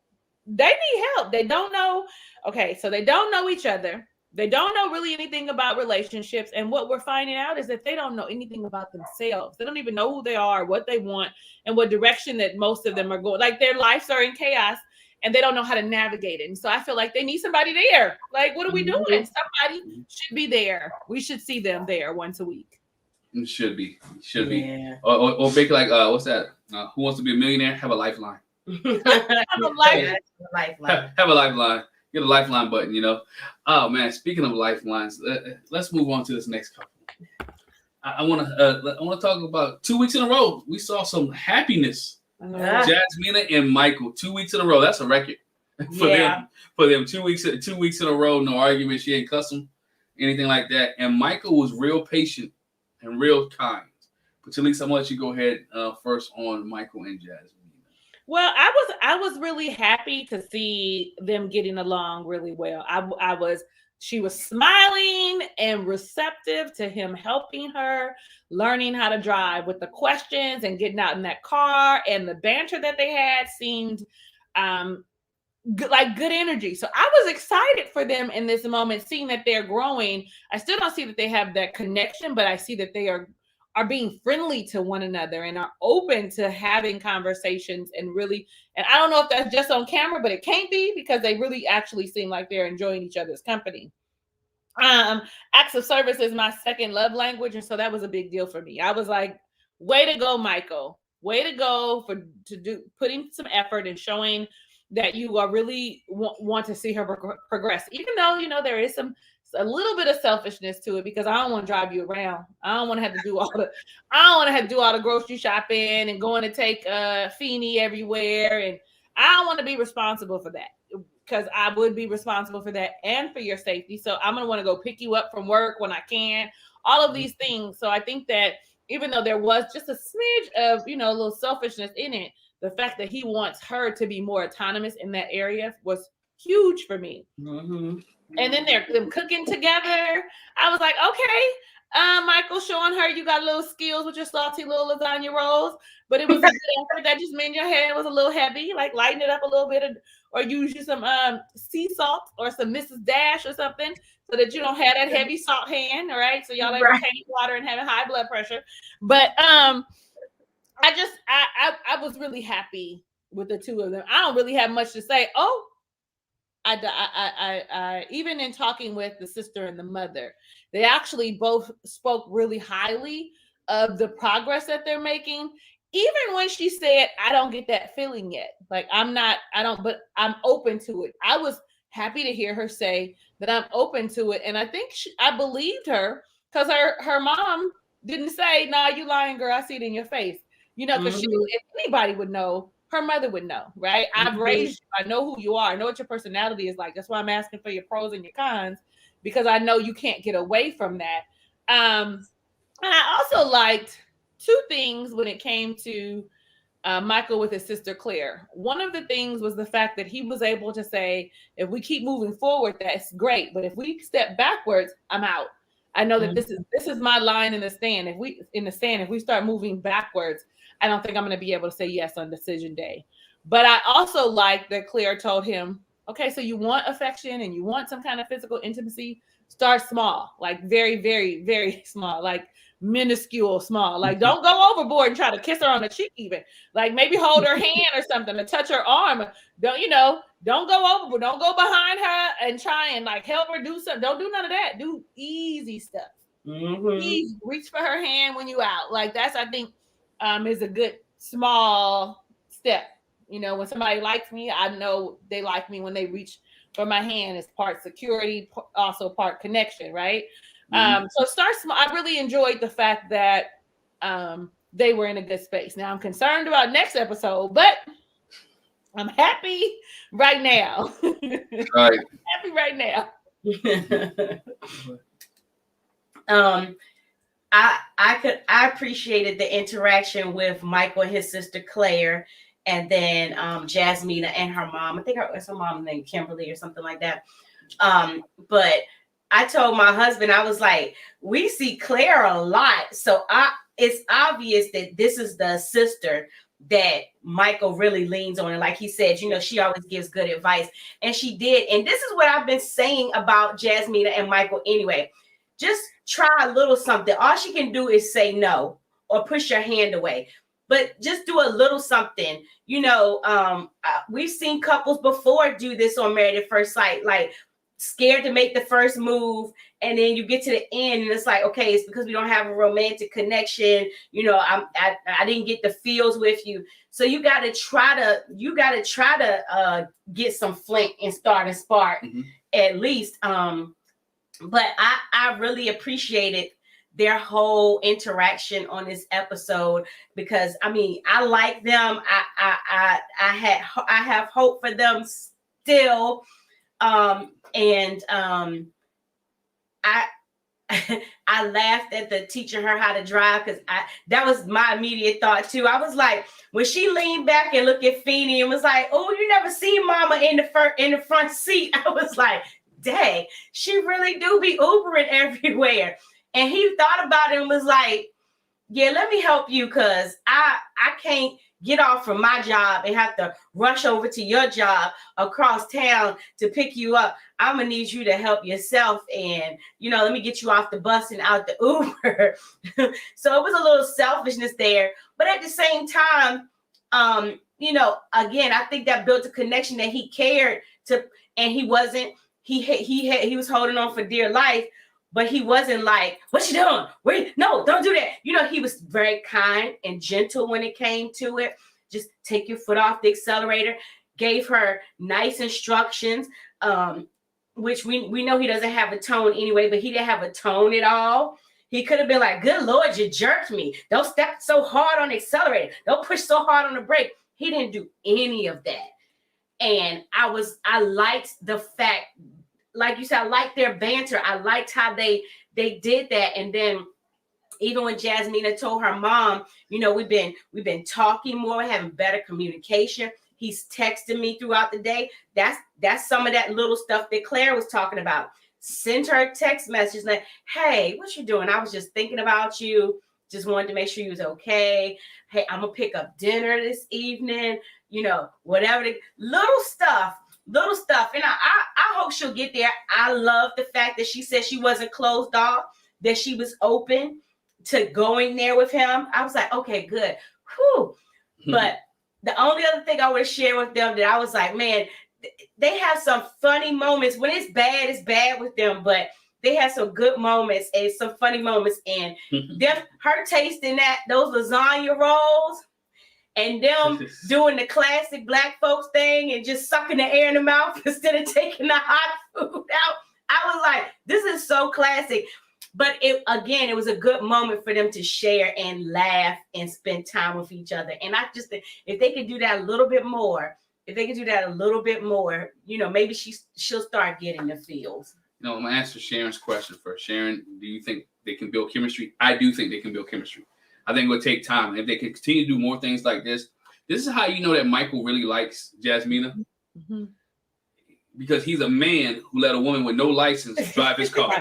they need help. They don't know. Okay, so they don't know each other. They don't know really anything about relationships. And what we're finding out is that they don't know anything about themselves. They don't even know who they are, what they want, and what direction that most of them are going. Like, their lives are in chaos, and they don't know how to navigate it. And so I feel like they need somebody there. Like, what are we doing? Somebody should be there. We should see them there once a week. It should be. Or make it like, what's that? Who Wants to Be a Millionaire? Have a lifeline. Have a lifeline. Get a lifeline button, you know. Oh, man, speaking of lifelines, let's move on to this next couple. I want to talk about 2 weeks in a row. We saw some happiness. Jasmina and Michael, 2 weeks in a row. That's a record for them. 2 weeks in a row, no argument. She ain't cuss him, anything like that. And Michael was real patient and real kind. But Talisa, I'm gonna let you go ahead first on Michael and Jasmina. Well, I was really happy to see them getting along really well. She was smiling and receptive to him helping her, learning how to drive with the questions and getting out in that car, and the banter that they had seemed like good energy. So I was excited for them in this moment, seeing that they're growing. I still don't see that they have that connection, but I see that they are being friendly to one another and are open to having conversations, and I don't know if that's just on camera, but it can't be, because they really actually seem like they're enjoying each other's company. Acts of service is my second love language, and so that was a big deal for me. I was like, way to go, Michael. Way to go for putting some effort and showing that you are really want to see her progress, even though, you know, there is a little bit of selfishness to it, because I don't want to drive you around. I don't want to have to do all the grocery shopping and going to take Feeny everywhere. And I don't want to be responsible for that, because I would be responsible for that and for your safety. So I'm going to want to go pick you up from work when I can, all of these things. So I think that even though there was just a smidge of, you know, a little selfishness in it, the fact that he wants her to be more autonomous in that area was huge for me. Mm-hmm. And then they're cooking together. I was like, okay, Michael showing her you got little skills with your salty little lasagna rolls, but it was a good effort. That just meant your hand was a little heavy, like lighten it up a little bit, or use you some sea salt or some Mrs. Dash or something, so that you don't have that heavy salt hand. All right, so y'all ain't retaining water and having high blood pressure. But I was really happy with the two of them. I don't really have much to say. Oh, I even in talking with the sister and the mother, they actually both spoke really highly of the progress that they're making. Even when she said, I don't get that feeling yet. Like but I'm open to it. I was happy to hear her say that I'm open to it. And I think I believed her, because her mom didn't say, nah, you lying, girl. I see it in your face. Because if anybody would know, her mother would know, right? I've raised you. I know who you are. I know what your personality is like. That's why I'm asking for your pros and your cons, because I know you can't get away from that. And I also liked two things when it came to Michael with his sister Claire. One of the things was the fact that he was able to say, if we keep moving forward, that's great. But if we step backwards, I'm out. I know that this is my line in the stand. If we start moving backwards, I don't think I'm going to be able to say yes on decision day. But I also like that Claire told him, okay, so you want affection and you want some kind of physical intimacy, start small, like very, very, very small, like minuscule small. Like don't go overboard and try to kiss her on the cheek even. Like maybe hold her hand or something, or touch her arm. Don't go overboard. Don't go behind her and try and like help her do something. Don't do none of that. Do easy stuff. Easy. Reach for her hand when you out. Like that's, I think, is a good small step. When somebody likes me, I know they like me when they reach for my hand. It's part security, also part connection, right? So start small. I really enjoyed the fact that they were in a good space. Now I'm concerned about next episode, but I'm happy right now. Right. Happy right now. I appreciated the interaction with Michael and his sister Claire, and then Jasmina and her mom. I think it's her mom named Kimberly or something like that. But I told my husband, I was like, we see Claire a lot, so it's obvious that this is the sister that Michael really leans on. And like he said, she always gives good advice, and she did. And this is what I've been saying about Jasmina and Michael anyway. Just try a little something. All she can do is say no or push your hand away. But just do a little something. We've seen couples before do this on Married at First Sight, like scared to make the first move, and then you get to the end and it's like, okay, it's because we don't have a romantic connection. I didn't get the feels with you. So you got to try to get some flint and start a spark at least. But I really appreciated their whole interaction on this episode, because I like them. I have hope for them still. I laughed at the teaching her how to drive, because that was my immediate thought too. I was like, when she leaned back and looked at Feeny and was like, oh, you never seen mama in the front seat. I was like, dang, she really do be Ubering everywhere. And he thought about it and was like, yeah, let me help you, because I can't get off from my job and have to rush over to your job across town to pick you up. I'm gonna need you to help yourself, and let me get you off the bus and out the Uber. So it was a little selfishness there, but at the same time, again, I think that built a connection that he cared to, and he wasn't. He was holding on for dear life, but he wasn't like, what you doing? Wait, no, don't do that. He was very kind and gentle when it came to it. Just take your foot off the accelerator. Gave her nice instructions, which we know he doesn't have a tone anyway, but he didn't have a tone at all. He could have been like, good Lord, you jerked me. Don't step so hard on the accelerator. Don't push so hard on the brake. He didn't do any of that. And I liked the fact, like you said, I liked their banter. I liked how they did that. And then even when Jasmina told her mom, we've been talking more, having better communication. He's texting me throughout the day. That's some of that little stuff that Claire was talking about. sent her a text message like, hey, what you doing? I was just thinking about you. Just wanted to make sure you was okay. Hey, I'm gonna pick up dinner this evening. You know, whatever. Little stuff. And I hope she'll get there. I love the fact that she said she wasn't closed off, that she was open to going there with him. I was like, okay, good. Whew. But the only other thing I would share with them that I was like, man, they have some funny moments. When it's bad with them, but they had some good moments and some funny moments. And her tasting those lasagna rolls and them doing the classic Black folks thing and just sucking the air in the mouth instead of taking the hot food out. I was like, this is so classic. But it was a good moment for them to share and laugh and spend time with each other. And I just think if they could do that a little bit more, you know, maybe she'll start getting the feels. You know, I'm gonna answer Sharon's question first. Sharon, do you think they can build chemistry? I do think they can build chemistry. I think it would take time. If they can continue to do more things like this is how you know that Michael really likes Jasmina. Mm-hmm. Because he's a man who let a woman with no license drive his car.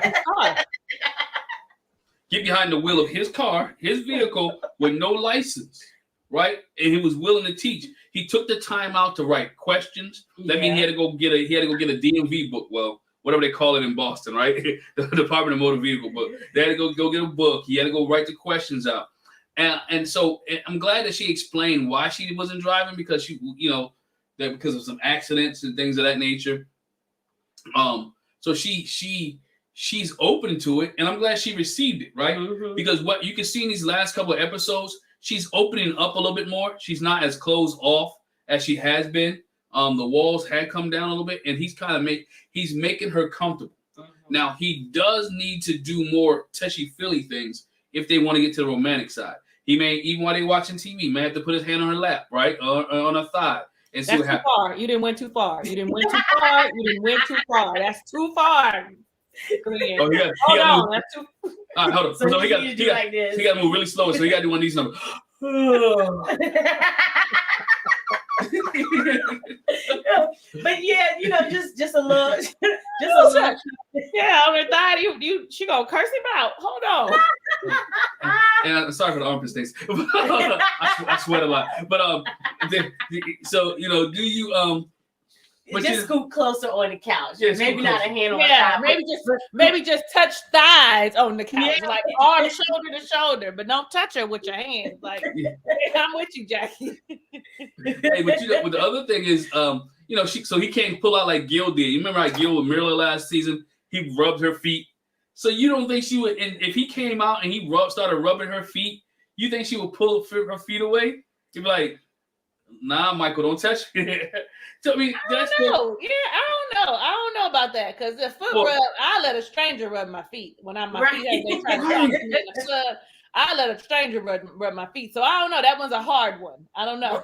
Get behind the wheel of his car, his vehicle, with no license, right? And he was willing to teach. He took the time out to write questions. That means he had to go get a DMV book. Well, whatever they call it in Boston, right? The Department of Motor Vehicle book. They had to go get a book. He had to go write the questions out. And so I'm glad that she explained why she wasn't driving, because she, you know, that because of some accidents and things of that nature. So she's open to it, and I'm glad she received it, right? Mm-hmm. Because what you can see in these last couple of episodes, she's opening up a little bit more. She's not as closed off as she has been. The walls had come down a little bit, and he's making her comfortable. Mm-hmm. Now he does need to do more touchy-feely things if they want to get to the romantic side. He may, even while they're watching TV, may have to put his hand on her lap, right, or on her thigh. And that's too far. You didn't went too far. You didn't went too far. That's too far. Oh, hold on. That's too. All right, hold on. So he got to move really slow. So he got to do one of these numbers. But yeah, you know, just a little, Yeah, I thought she gonna curse him out. Hold on. And I'm sorry for the armpit things. I sweat a lot. But so you know, do you just scoot closer on the couch. Yeah, maybe not a hand on top. Maybe just touch thighs on the couch, like arm shoulder to shoulder, but don't touch her with your hands. Like I'm with you, Jackie. Hey, but you know, but the other thing is, you know, so he can't pull out like Gil did. You remember how Gil with Mirla last season? He rubbed her feet. So you don't think she would? And if he came out and he started rubbing her feet, you think she would pull her feet away? You'd be like, nah, Michael, don't touch me. So I mean, I don't know about that, because the foot rub, I let a stranger rub my feet when my feet they try to stop me in the club. I let a stranger rub my feet, so I don't know. That one's a hard one. I don't know.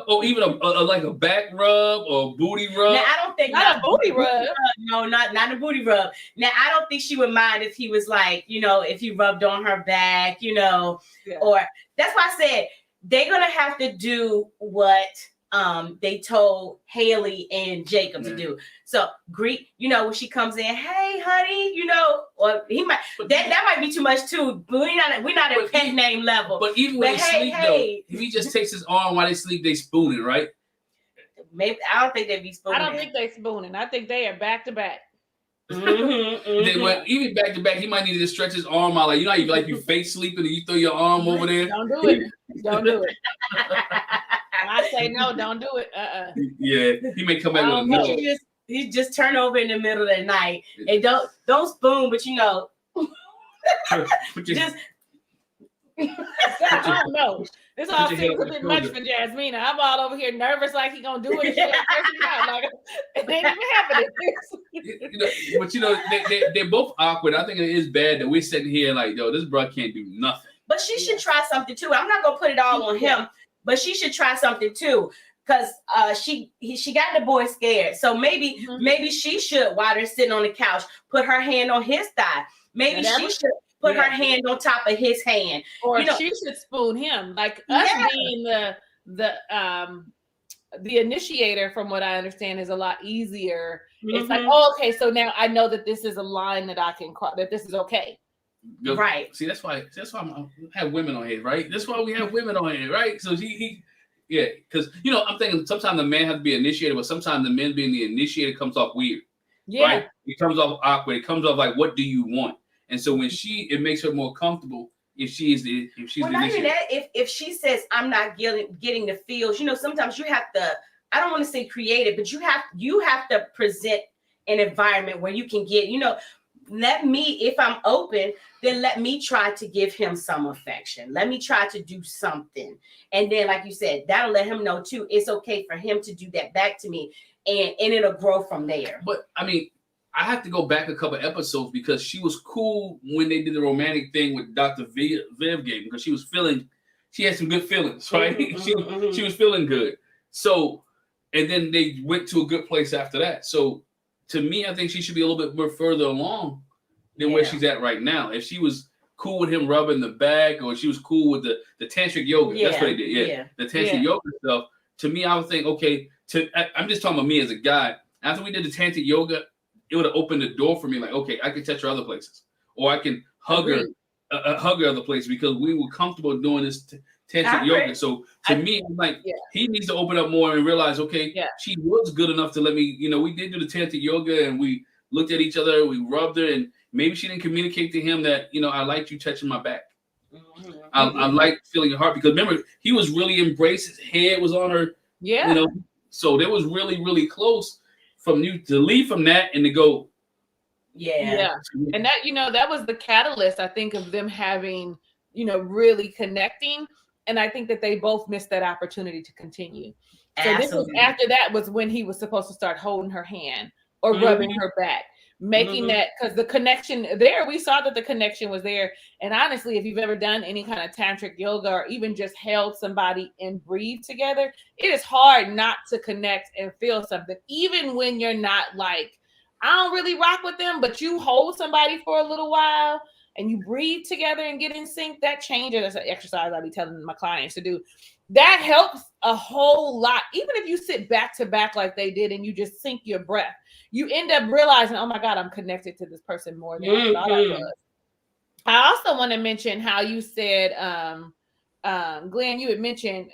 Or even like a back rub or booty rub. Now, I don't think not a booty rub. No, not a booty rub. Now I don't think she would mind if he was like, you know, if he rubbed on her back, you know, or that's why I said they're gonna have to do what they told Haley and Jacob to do. So greet, you know, when she comes in, hey honey, you know, or he might that might be too much too. But we're not at pet name level. But even when they sleep though, if he just takes his arm while they sleep, they spooning, right? Maybe I don't think they be spooning. I don't think they spooning. I think they are back to back. They went even back to back. He might need to stretch his arm out, like you know, you face sleeping and you throw your arm over there. Don't do it. Don't do it. I say no. Don't do it. Yeah, he may come back with a no. You just turn over in the middle of the night and don't spoon, but you know, just. I don't know. This all seems a bit much for Jasmina. I'm all over here nervous, like he gonna do it. And shit. Like, it ain't even happening. You know, but you know, they're both awkward. I think it is bad that we're sitting here like, yo, this bro can't do nothing. But she should try something too. I'm not gonna put it all on him, but she should try something too. Because she got the boy scared. So maybe she should, while they're sitting on the couch, put her hand on his thigh. Maybe she should put her hand on top of his hand. Or she should spoon him. Like us being the the initiator, from what I understand, is a lot easier. It's like, oh, okay, so now I know that this is a line that I can cross, that this is okay. Right. See, that's why I have women on here, right? That's why we have women on here, right? So yeah, because I'm thinking sometimes the man has to be initiated, but sometimes the men being the initiator comes off weird. Yeah. Right? It comes off awkward. It comes off like, what do you want? And so when it makes her more comfortable if she's the initiator. If she says I'm not getting the feels, sometimes you have to, I don't want to say creative, but you have to present an environment where you can get, let me, if I'm open, then let me try to give him some affection. Let me try to do something. And then, like you said, that'll let him know too, it's okay for him to do that back to me. And it'll grow from there. But I mean, I have to go back a couple episodes because she was cool when they did the romantic thing with Dr. Viv gave because she had some good feelings, right? She was feeling good. So, and then they went to a good place after that. So, to me, I think she should be a little bit more further along than where she's at right now. If she was cool with him rubbing the back, or she was cool with the tantric yoga, that's what they did. Yeah. The tantric yoga stuff. To me, I would think, okay, I'm just talking about me as a guy. After we did the tantric yoga, it would have opened the door for me. Like, okay, I can touch her other places, or I can hug her other places because we were comfortable doing this tantric yoga. So to me, I'm like, he needs to open up more and realize, okay, she was good enough to let me. We did do the tantric yoga, and we looked at each other, we rubbed her, and maybe she didn't communicate to him that I liked you touching my back. I like feeling your heart because remember he was really embraced. His head was on her. Yeah. So they was really, really close from you to leave from that and to go. Yeah. And that, that was the catalyst, I think, of them having, really connecting. And I think that they both missed that opportunity to continue. So this was after that was when he was supposed to start holding her hand or rubbing her back, making that, because the connection there, we saw that the connection was there. And honestly, if you've ever done any kind of tantric yoga or even just held somebody and breathed together, it is hard not to connect and feel something, even when you're not like, I don't really rock with them, but you hold somebody for a little while and you breathe together and get in sync, that changes. That's an exercise I'll be telling my clients to do. That helps a whole lot. Even if you sit back to back like they did and you just sync your breath, you end up realizing, oh my God, I'm connected to this person more than I thought I was. I also want to mention how you said, Glenn, you had mentioned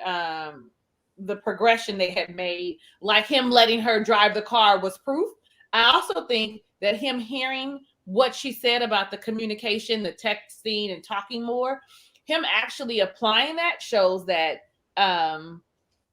the progression they had made, like him letting her drive the car was proof. I also think that him hearing what she said about the communication, the texting and talking more, him actually applying that shows that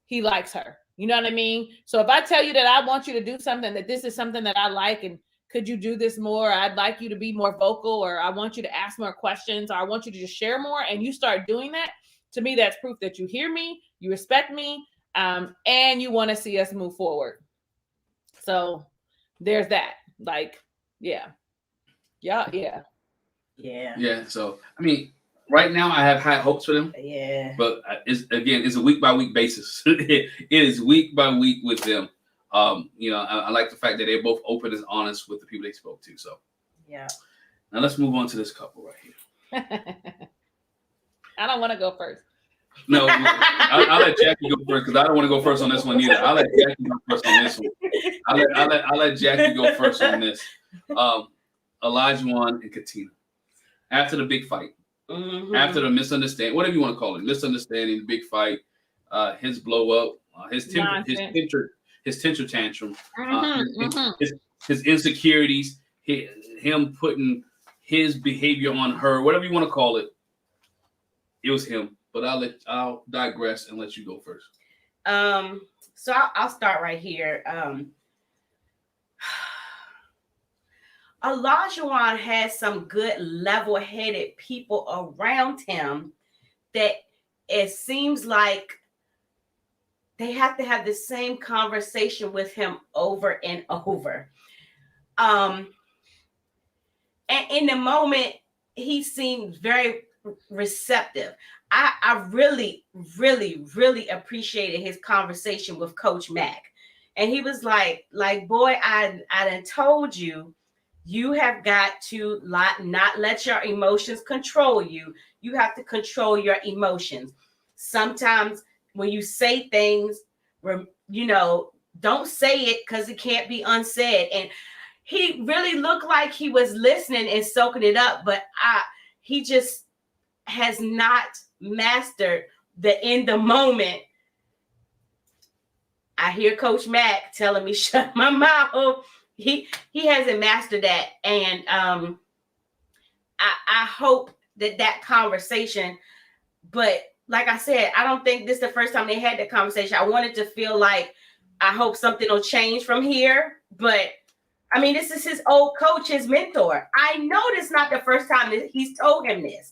he likes her. You know what I mean? So if I tell you that I want you to do something, that this is something that I like, and could you do this more? I'd like you to be more vocal, or I want you to ask more questions, or I want you to just share more, and you start doing that, to me, that's proof that you hear me, you respect me, and you want to see us move forward. So there's that. Like, yeah. So, I mean, right now I have high hopes for them. Yeah. But it's a week by week basis. It is week by week with them. I like the fact that they're both open and honest with the people they spoke to. So, yeah. Now let's move on to this couple right here. I don't want to go first. No, I'll let Jackie go first because I don't want to go first on this one either. I'll let Jackie go first on this one. I'll let Jackie go first on this. Elijah and Katina. After the big fight, after the misunderstanding, whatever you want to call it, misunderstanding, big fight, his blow up, his temper tantrum, his insecurities, him putting his behavior on her, whatever you want to call it. It was him. But I'll digress and let you go first. So I'll start right here. Elijah has some good level-headed people around him that it seems like they have to have the same conversation with him over and over. And in the moment, he seemed very receptive. I really, really, really appreciated his conversation with Coach Mac. And he was like, boy, I done told you, you have got to not let your emotions control you. You have to control your emotions. Sometimes when you say things, don't say it because it can't be unsaid. And he really looked like he was listening and soaking it up, but he just has not mastered the in the moment. I hear Coach Mac telling me shut my mouth. He hasn't mastered that, and I hope that conversation. But like I said, I don't think this is the first time they had that conversation. I wanted to feel like I hope something will change from here, but I mean, this is his old coach, his mentor. I know this is not the first time that he's told him this.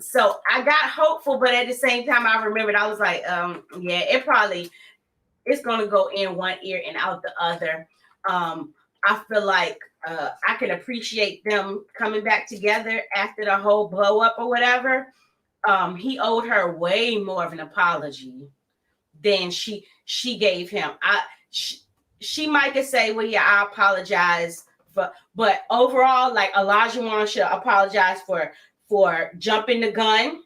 So I got hopeful, but at the same time, I remembered, I was like, yeah, it's going to go in one ear and out the other. I feel like I can appreciate them coming back together after the whole blow up or whatever. He owed her way more of an apology than she gave him. She might could say, well, yeah, I apologize but overall, like, Olajuwon should apologize for jumping the gun,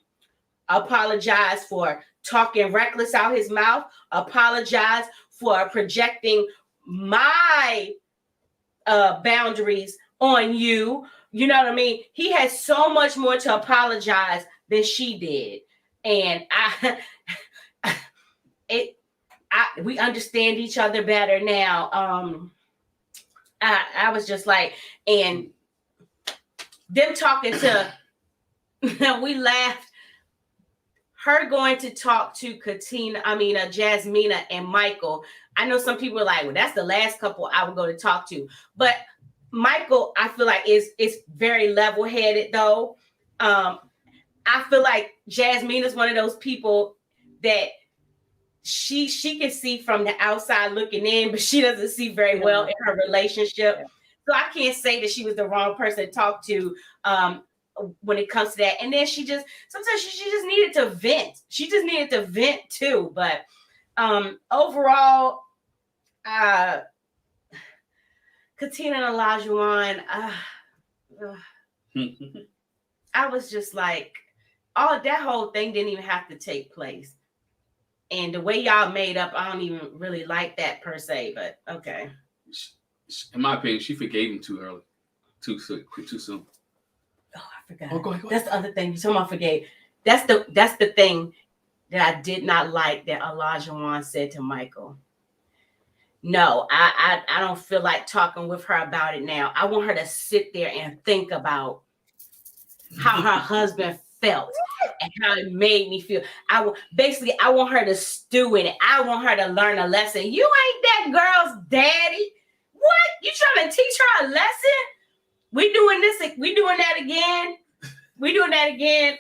apologize for talking reckless out his mouth, apologize for projecting my boundaries on you. You know what I mean? He has so much more to apologize than she did. And we understand each other better now. I was just like, and them talking to, we laughed. Her going to talk to Jasmina and Michael. I know some people are like, well, that's the last couple I would go to talk to. But Michael, I feel like is very level-headed though. I feel like Jasmine is one of those people that she can see from the outside looking in, but she doesn't see very well in her relationship. So I can't say that she was the wrong person to talk to when it comes to that. And then sometimes she just needed to vent. She just needed to vent too. But overall, Katina and Olajuwon, I was just like, that whole thing didn't even have to take place. And the way y'all made up, I don't even really like that per se, but okay. In my opinion, she forgave him too early, too soon. Oh, I forgot. Oh, go ahead. That's the other thing. You told me I forgave. That's the thing that I did not like that Olajuwon said to Michael. No, I don't feel like talking with her about it now. I want her to sit there and think about how her husband felt and how it made me feel. I want her to stew in it. I want her to learn a lesson. You ain't that girl's daddy. What? You trying to teach her a lesson? We doing this. We doing that again. We doing that again.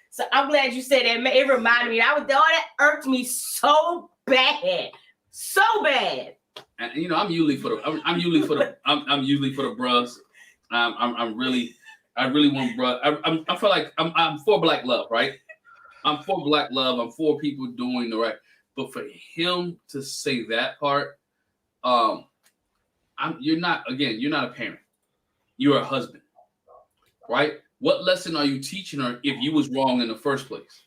So I'm glad you said that. It reminded me. That irked me so bad. So bad. And I'm usually for the bros. I really want bro. I feel like I'm for black love, right? I'm for black love. I'm for people doing the right. But for him to say that part, you're not a parent. You're a husband, right? What lesson are you teaching her if you was wrong in the first place,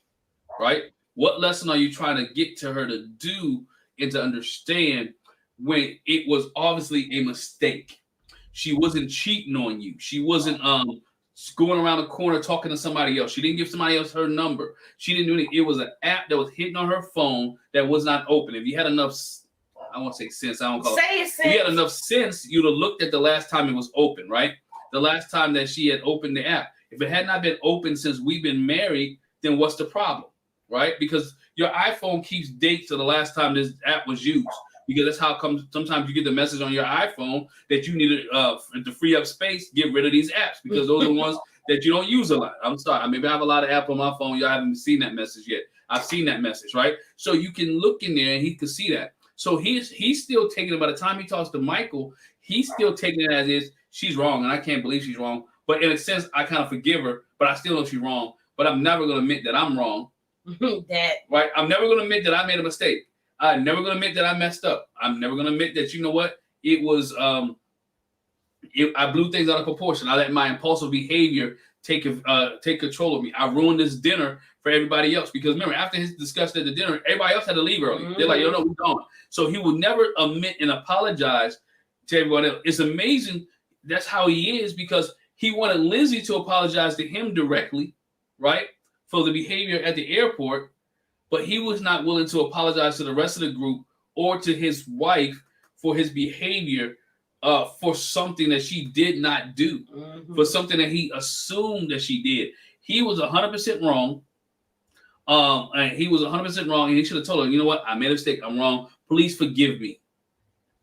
right? What lesson are you trying to get to her to do and to understand when it was obviously a mistake? She wasn't cheating on you. She wasn't going around the corner talking to somebody else. She didn't give somebody else her number. She didn't do anything. It was an app that was hidden on her phone that was not open. If you had enough, I won't say sense. I don't call it. If you had enough sense, you'd have looked at the last time it was open, right? The last time that she had opened the app. If it had not been open since we've been married, then what's the problem, right? Because your iPhone keeps dates to the last time this app was used. Because that's how it comes. Sometimes you get the message on your iPhone that you need to free up space, get rid of these apps because those are the ones that you don't use a lot. I'm sorry. Maybe I have a lot of apps on my phone. Y'all haven't seen that message yet. I've seen that message, right? So you can look in there and he could see that. So he's still taking it. By the time he talks to Michael, he's still taking it as is. She's wrong, and I can't believe she's wrong. But in a sense, I kind of forgive her, but I still know she's wrong. But I'm never going to admit that I'm wrong. Right? I'm never going to admit that I made a mistake. I'm never going to admit that I messed up. I'm never going to admit that, you know what? It was, I blew things out of proportion. I let my impulsive behavior take control of me. I ruined this dinner for everybody else. Because remember, after his discussion at the dinner, everybody else had to leave early. They're like, no, we're gone. So he would never admit and apologize to everyone else. It's amazing. That's how he is, because he wanted Lindsey to apologize to him directly, right, for the behavior at the airport, but he was not willing to apologize to the rest of the group or to his wife for his behavior, for something that she did not do, for something that he assumed that she did. He was 100% wrong. And he was 100% wrong, and he should have told her, you know what, I made a mistake. I'm wrong. Please forgive me.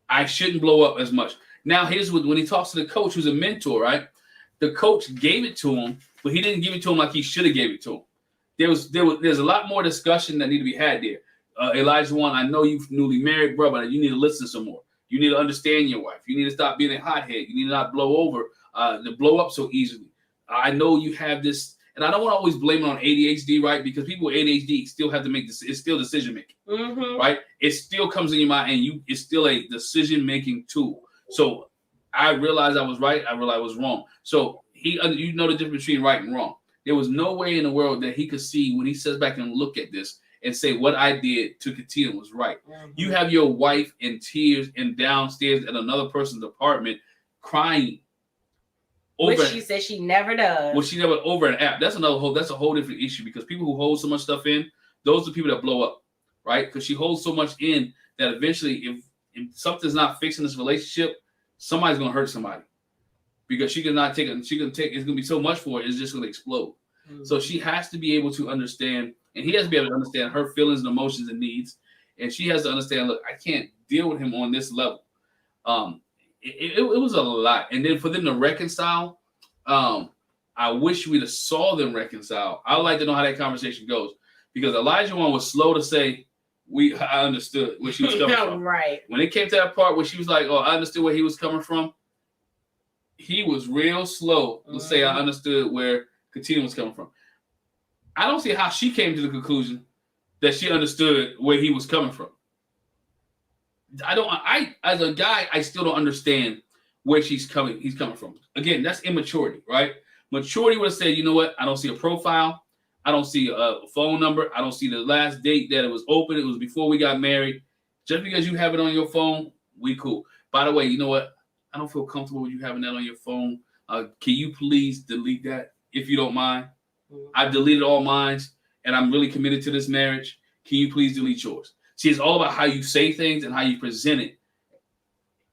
I shouldn't blow up as much. Now, here's when he talks to the coach, who's a mentor, right? The coach gave it to him, but he didn't give it to him like he should have gave it to him. There's a lot more discussion that need to be had there. Elijah Wan, I know you're newly married, bro, but you need to listen some more. You need to understand your wife. You need to stop being a hothead. You need to not blow over, to blow up so easily. I know you have this, and I don't want to always blame it on ADHD, right? Because people with ADHD still have to make this. It's still decision making, right? It still comes in your mind, and it's still a decision making tool. So I realized I was right. I realized I was wrong. So you know the difference between right and wrong. There was no way in the world that he could see when he sits back and look at this and say what I did to Katina was right. You have your wife in tears and downstairs at another person's apartment crying. Which she said she never does. Well, she never over an app. That's a whole different issue, because people who hold so much stuff in, those are people that blow up, right? Because she holds so much in that eventually, if something's not fixing this relationship, somebody's gonna hurt somebody, because she cannot take it. It's gonna be so much for it. It's just gonna explode. So she has to be able to understand, and he has to be able to understand her feelings and emotions and needs. And she has to understand, look, I can't deal with him on this level. It was a lot. And then for them to reconcile, I wish we'd have saw them reconcile. I'd like to know how that conversation goes, because Elijah Wan was slow to say, I understood where she was coming from. Right. When it came to that part where she was like, oh, I understood where he was coming from, he was real slow to say, I understood where Katina was coming from. I don't see how she came to the conclusion that she understood where he was coming from. As a guy, I still don't understand where he's coming from. Again, that's immaturity, right? Maturity would have said, you know what? I don't see a profile. I don't see a phone number. I don't see the last date that it was open. It was before we got married. Just because you have it on your phone, we cool. By the way, you know what? I don't feel comfortable with you having that on your phone. Can you please delete that if you don't mind? I've deleted all mine, and I'm really committed to this marriage. Can you please delete yours? See, it's all about how you say things and how you present it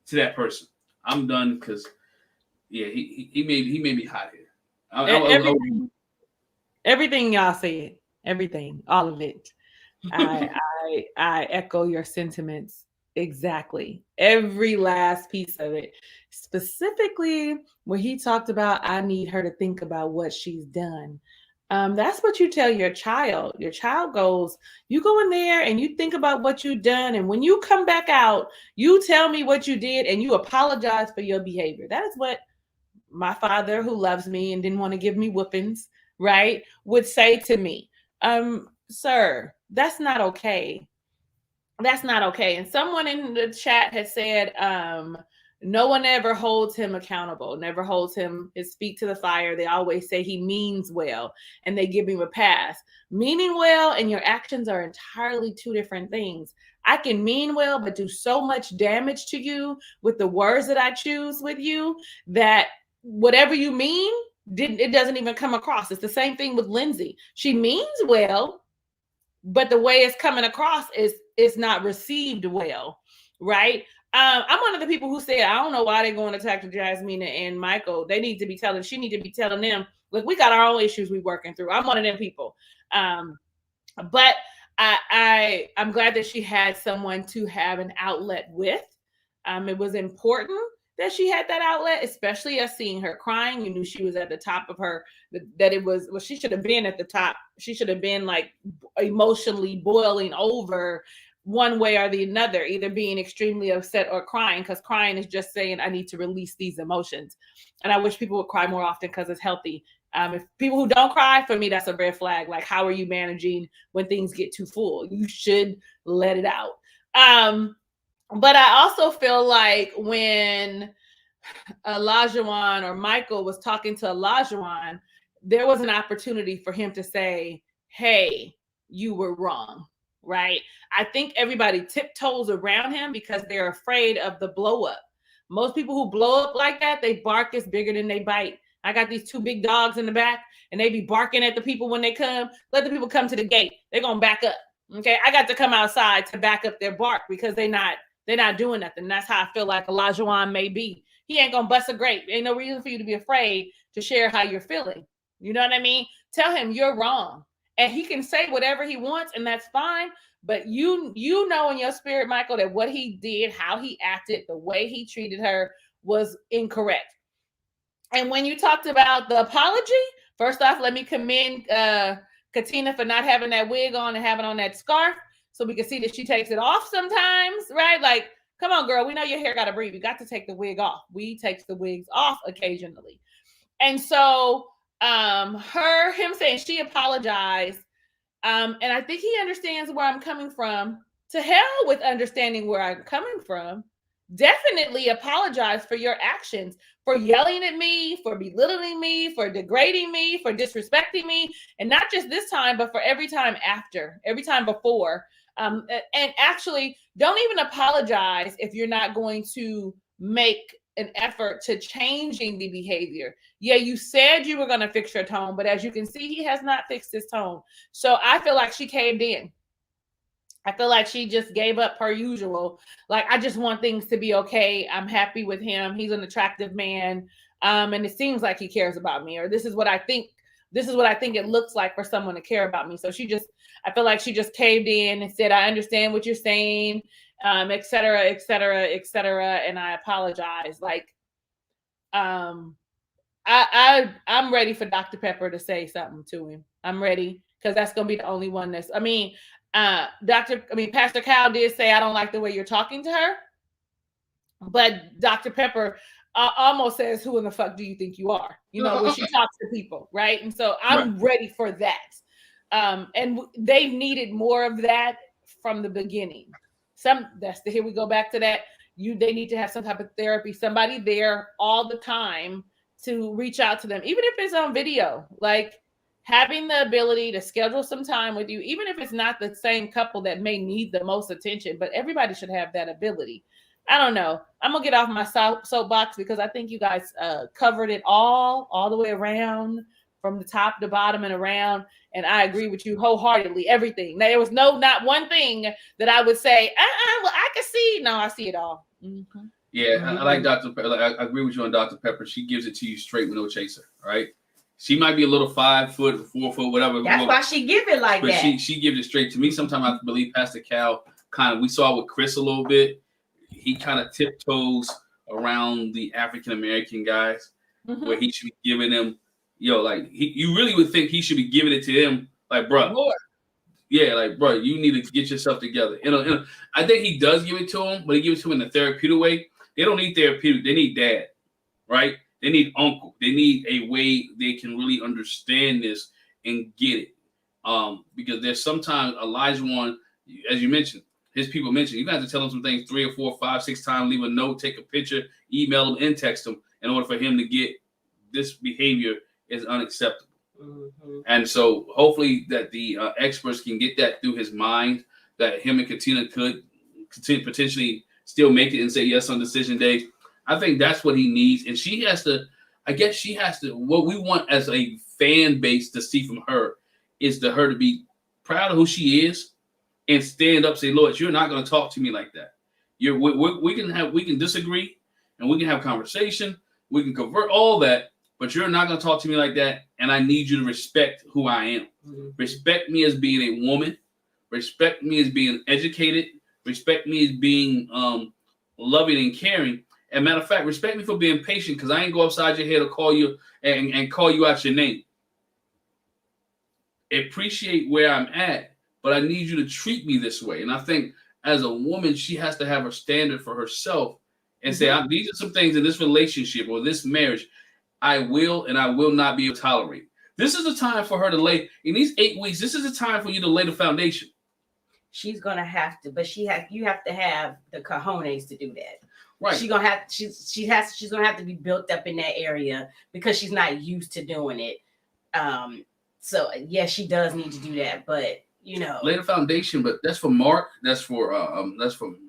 to that person. I'm done, because, yeah, he made me hot here. Everything y'all said, everything, all of it. I echo your sentiments exactly. Every last piece of it. Specifically, when he talked about, I need her to think about what she's done. That's what you tell your child. Your child goes, you go in there and you think about what you've done. And when you come back out, you tell me what you did and you apologize for your behavior. That is what my father, who loves me and didn't want to give me whoopings, right, would say to me. Sir, that's not okay. That's not okay. And someone in the chat has said, no one ever holds him accountable, never holds his feet to the fire. They always say he means well, and they give him a pass. Meaning well and your actions are entirely two different things. I can mean well, but do so much damage to you with the words that I choose with you that whatever you mean, it doesn't even come across. It's the same thing with Lindsey. She means well, but the way it's coming across is not received well, right? I'm one of the people who said, I don't know why they're going to attack Jasmina and Michael. She need to be telling them, look, we got our own issues we're working through. I'm one of them people. But I'm glad that she had someone to have an outlet with. It was important that she had that outlet, especially us seeing her crying. You knew she was at the top of her, she should have been at the top. She should have been like emotionally boiling over one way or the other, either being extremely upset or crying, because crying is just saying, I need to release these emotions. And I wish people would cry more often because it's healthy. If people who don't cry, for me, that's a red flag. Like, how are you managing when things get too full? You should let it out. But I also feel like when Elijah Wan or Michael was talking to Elijah Wan, there was an opportunity for him to say, hey, you were wrong, right? I think everybody tiptoes around him because they're afraid of the blow up. Most people who blow up like that, they bark is bigger than they bite. I got these 2 big dogs in the back, and they be barking at the people when they come. Let the people come to the gate. They're going to back up. Okay. I got to come outside to back up their bark because they're not doing nothing. That's how I feel like Olajuwon may be. He ain't going to bust a grape. Ain't no reason for you to be afraid to share how you're feeling. You know what I mean? Tell him you're wrong. And he can say whatever he wants, and that's fine. But you know in your spirit, Michael, that what he did, how he acted, the way he treated her was incorrect. And when you talked about the apology, first off, let me commend Katina for not having that wig on and having on that scarf, so we can see that she takes it off sometimes, right? Like, come on, girl, we know your hair got to breathe. You got to take the wig off. We take the wigs off occasionally. And so him saying she apologized, and I think he understands where I'm coming from. To hell with understanding where I'm coming from. Definitely apologize for your actions, for yelling at me, for belittling me, for degrading me, for disrespecting me. And not just this time, but for every time after, every time before. And actually, don't even apologize if you're not going to make an effort to changing the behavior. Yeah, you said you were going to fix your tone, but as you can see, he has not fixed his tone. So I feel like she caved in. I feel like she just gave up her usual. Like, I just want things to be okay. I'm happy with him. He's an attractive man. And it seems like he cares about me, or this is what I think it looks like for someone to care about me. So I feel like she just caved in and said, I understand what you're saying, et cetera, et cetera, et cetera. And I apologize. Like, I'm ready for Dr. Pepper to say something to him. I'm ready, because that's going to be the only one Pastor Cal did say, I don't like the way you're talking to her. But Dr. Pepper almost says, who in the fuck do you think you are? You know, when she talks to people, right? And so I'm ready for that. And they've needed more of that from the beginning. Here we go back to that. They need to have some type of therapy, somebody there all the time to reach out to them, even if it's on video, like having the ability to schedule some time with you, even if it's not the same couple that may need the most attention, but everybody should have that ability. I don't know. I'm going to get off my soapbox because I think you guys covered it all the way around, from the top to bottom and around. And I agree with you wholeheartedly. Everything. There was not one thing that I would say, well, I can see. No, I see it all. Mm-hmm. Yeah, mm-hmm. I like Dr. Pepper. I agree with you on Dr. Pepper. She gives it to you straight with no chaser, right? She might be a little 5 foot, 4 foot, whatever. That's why she give it like that. But she gives it straight to me. Sometimes I believe Pastor Cal we saw with Chris a little bit. He kind of tiptoes around the African-American guys, mm-hmm. where he should be giving them, you really would think he should be giving it to them, like, bro. Yeah, like, bro, you need to get yourself together. I think he does give it to him, but he gives it to him in a therapeutic way. They don't need therapeutic. They need dad, right? They need uncle. They need a way they can really understand this and get it. Because there's sometimes Olajuwon, as you mentioned, his people mentioned, you got to tell him some things 3 or 4, 5, 6 times, leave a note, take a picture, email him, and text him in order for him to get this behavior is unacceptable. Mm-hmm. And so hopefully that the experts can get that through his mind, that him and Katina could potentially still make it and say yes on decision day. I think that's what he needs. And she has to, what we want as a fan base to see from her is her to be proud of who she is and stand up, say, Lord, you're not going to talk to me like that. We can disagree and we can have conversation. We can convert all that, but you're not going to talk to me like that. And I need you to respect who I am. Mm-hmm. Respect me as being a woman. Respect me as being educated. Respect me as being loving and caring. And matter of fact, respect me for being patient, because I ain't go upside your head or call you and call you out your name. Appreciate where I'm at, but I need you to treat me this way. And I think as a woman, she has to have a standard for herself and say, these are some things in this relationship or this marriage I will and I will not be able to tolerate. This is the time for her to lay, in these 8 weeks, this is the time for you to lay the foundation. She's going to have to, but you have to have the cojones to do that. Right. She's gonna have to be built up in that area because she's not used to doing it. So yes, she does need to do that, but lay the foundation. But that's for Mark. That's for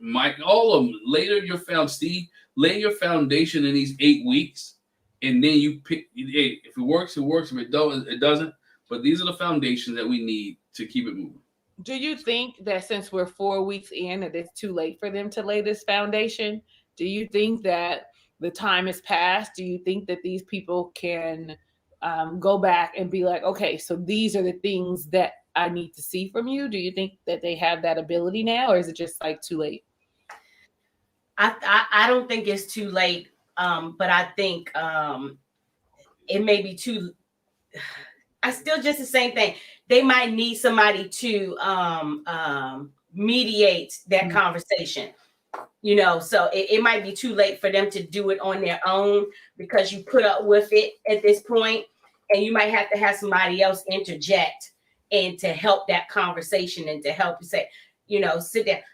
Mike. All of them. Steve. Lay your foundation in these 8 weeks, and then you pick. Hey, if it works, it works. If it doesn't, it doesn't. But these are the foundations that we need to keep it moving. Do you think that since we're 4 weeks in, that it's too late for them to lay this foundation? Do you think that the time has passed? Do you think that these people can go back and be like, okay, so these are the things that I need to see from you? Do you think that they have that ability now, or is it just like too late? I don't think it's too late, but I think it may be too. I still just the same thing. They might need somebody to mediate that conversation. So it might be too late for them to do it on their own because you put up with it at this point, and you might have to have somebody else interject and to help that conversation and to help you say, sit there.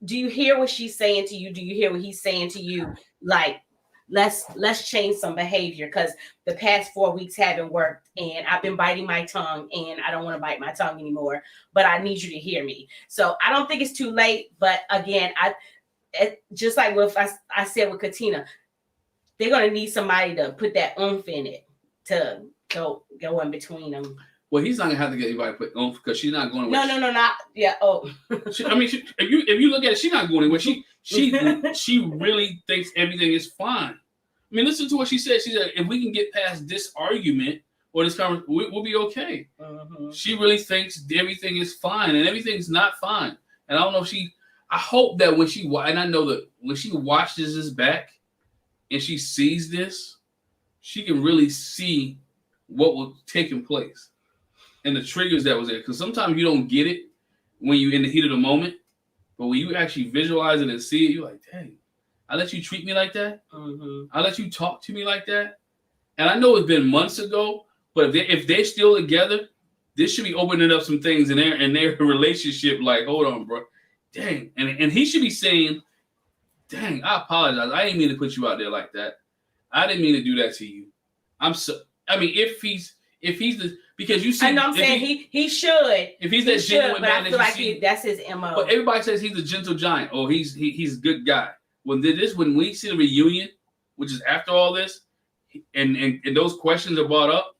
Do you hear what she's saying to you? Do you hear what he's saying to you? Like, let's change some behavior because the past 4 weeks haven't worked, and I've been biting my tongue, and I don't want to bite my tongue anymore. But I need you to hear me. So I don't think it's too late. But again, just like what I said with Katina, they're gonna need somebody to put that oomph in it to go in between them. Well, he's not gonna have to get anybody to put oomph because she's not going. No, not yeah. Oh, if you look at it, she's not going anywhere. She really thinks everything is fine. I mean, listen to what she said. She said, if we can get past this argument or this conversation, we'll be okay. Mm-hmm. She really thinks everything is fine, and everything's not fine. And I don't know if I hope that and I know that when she watches this back and she sees this, she can really see what was taking place and the triggers that was there. Because sometimes you don't get it when you're in the heat of the moment, but when you actually visualize it and see it, you're like, dang, I let you treat me like that? Mm-hmm. I let you talk to me like that? And I know it's been months ago, but if they're still together, this should be opening up some things in their relationship. Like, hold on, bro. Dang. And he should be saying, dang, I apologize. I didn't mean to put you out there like that. I didn't mean to do that to you. If he's because you see, I know I'm saying he should. If he's that genuine man, I feel like that's his MO. But everybody says he's a gentle giant. Oh, he's a good guy. When we see the reunion, which is after all this, and those questions are brought up,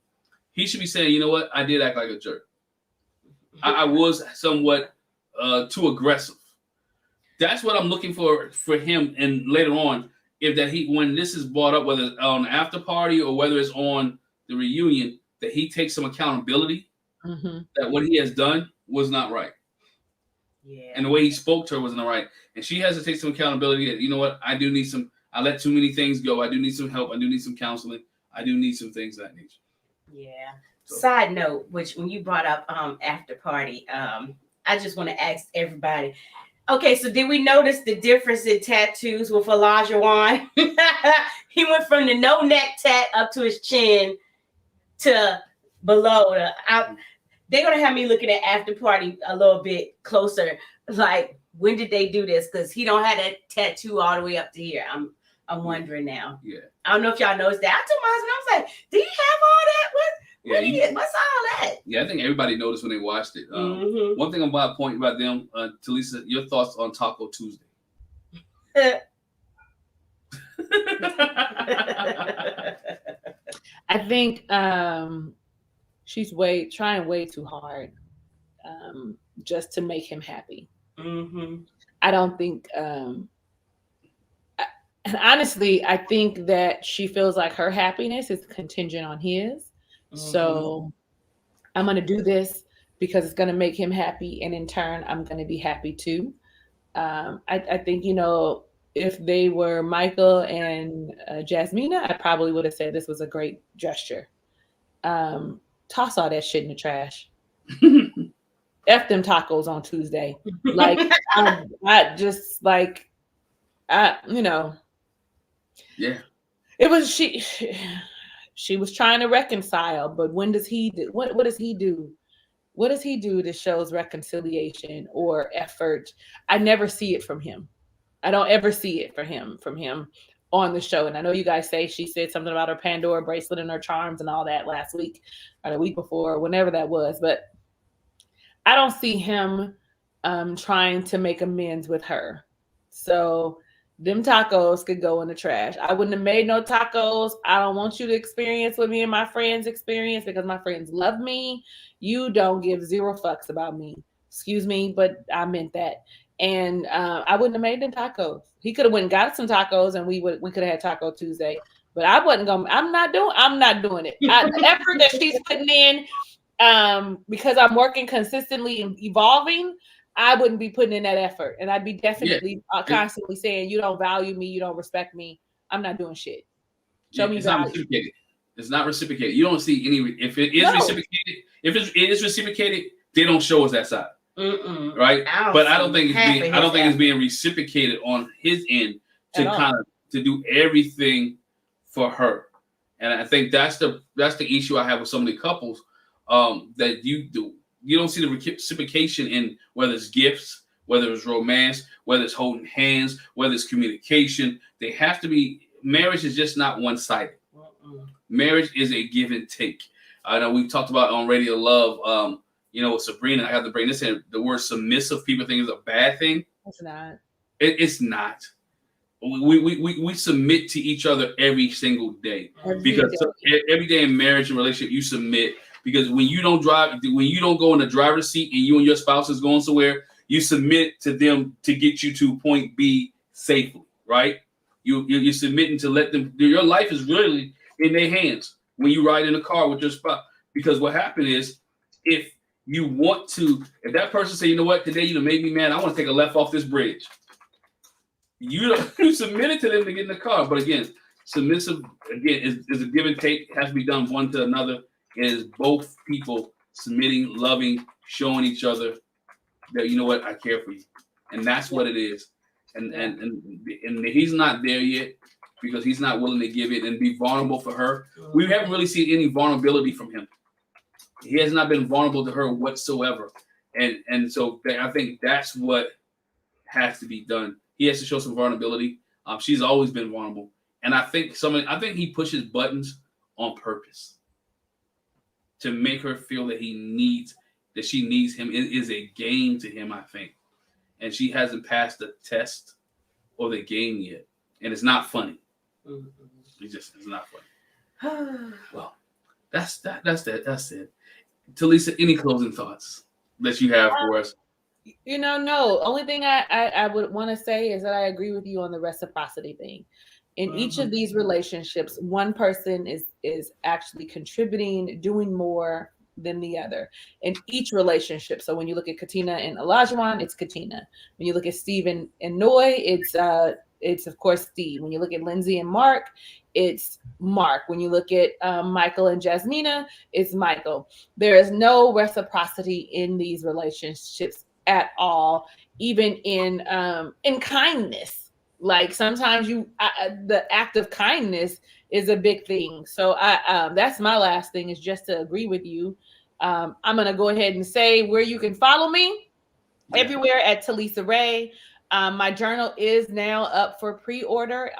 he should be saying, you know what, I did act like a jerk. I was somewhat too aggressive. That's what I'm looking for him, and later on, when this is brought up, whether it's on the after party or whether it's on the reunion, that he takes some accountability that what he has done was not right. Yeah. And the way he spoke to her wasn't right. And she has to take some accountability that, you know what, I let too many things go. I do need some help. I do need some counseling. I do need some things of that nature. Yeah. So. Side note, which when you brought up after party, I just want to ask everybody. Okay, so did we notice the difference in tattoos with Olajuwon? He went from the no neck tat up to his chin to below. They're gonna have me looking at after party a little bit closer. Like, when did they do this? Because he don't have that tattoo all the way up to here. I'm wondering now. Yeah. I don't know if y'all noticed that. I told my husband, I was like, "Do you have all that? What's all that?" Yeah, I think everybody noticed when they watched it. One thing I'm about to point about them, Talisa, your thoughts on Taco Tuesday? I think she's trying way too hard just to make him happy. Mm-hmm. I don't think, and honestly, I think that she feels like her happiness is contingent on his. Mm-hmm. So I'm going to do this because it's going to make him happy. And in turn, I'm going to be happy too. I think, if they were Michael and Jasmina, I probably would have said this was a great gesture. Toss all that shit in the trash. F them tacos on Tuesday. Like, I just like, Yeah. It was, she was trying to reconcile, but when does he do, what does he do? What does he do that shows reconciliation or effort? I never see it from him. I don't ever see it from him on the show. And I know you guys say she said something about her Pandora bracelet and her charms and all that last week or the week before, whenever that was. But I don't see him trying to make amends with her. So them tacos could go in the trash. I wouldn't have made no tacos. I don't want you to experience what me and my friends experience because my friends love me. You don't give zero fucks about me. Excuse me, but I meant that. And I wouldn't have made them tacos. He could have went and got some tacos and we could have had Taco Tuesday. But I wasn't going. I'm not doing it. The effort that she's putting in, because I'm working consistently and evolving, I wouldn't be putting in that effort. And I'd be definitely constantly saying, you don't value me, you don't respect me. I'm not doing shit. Show me value. It's not reciprocated. You don't see any. If it is reciprocated, if it is reciprocated, they don't show us that side. Right? I don't think it's being reciprocated on his end to do everything for her. And I think that's the issue I have with so many couples, that you don't see the reciprocation in whether it's gifts, whether it's romance, whether it's holding hands, whether it's communication. They have to be. Marriage is just not one-sided. Marriage is a give and take. I know we've talked about on Radio Love, with Sabrina. I have to bring this in. The word submissive, people think is a bad thing. It's not. It's not. We submit to each other every single day. Every day in marriage and relationship, you submit. Because when you don't go in the driver's seat and you and your spouse is going somewhere, you submit to them to get you to point B safely, right? You're submitting to let them. Your life is really in their hands when you ride in a car with your spouse. Because what happened is, if that person say, you know what, today you made me mad, I want to take a left off this bridge. You submitted to them to get in the car. But again, submissive is a give and take. It has to be done one to another. It is both people submitting, loving, showing each other that, you know what, I care for you. And that's what it is. And he's not there yet because he's not willing to give it and be vulnerable for her. We haven't really seen any vulnerability from him. He has not been vulnerable to her whatsoever. And so I think that's what has to be done. He has to show some vulnerability. She's always been vulnerable. And I think he pushes buttons on purpose to make her feel that she needs him. It is a game to him, I think. And she hasn't passed the test or the game yet. And it's not funny. It's not funny. Well, that's it. Talisa, any closing thoughts that you have for us? No. Only thing I would want to say is that I agree with you on the reciprocity thing. In each of these relationships, one person is actually contributing, doing more than the other in each relationship. So when you look at Katina and Olajuwon, it's Katina. When you look at Steve and Noy, it's of course Steve. When you look at Lindsey and Mark, it's Mark. When you look at Michael and Jasmina, it's Michael. There is no reciprocity in these relationships at all, even in kindness. Like sometimes the act of kindness is a big thing. So that's my last thing, is just to agree with you. I'm going to go ahead and say where you can follow me everywhere at Talisa Ray. My journal is now up for pre-order.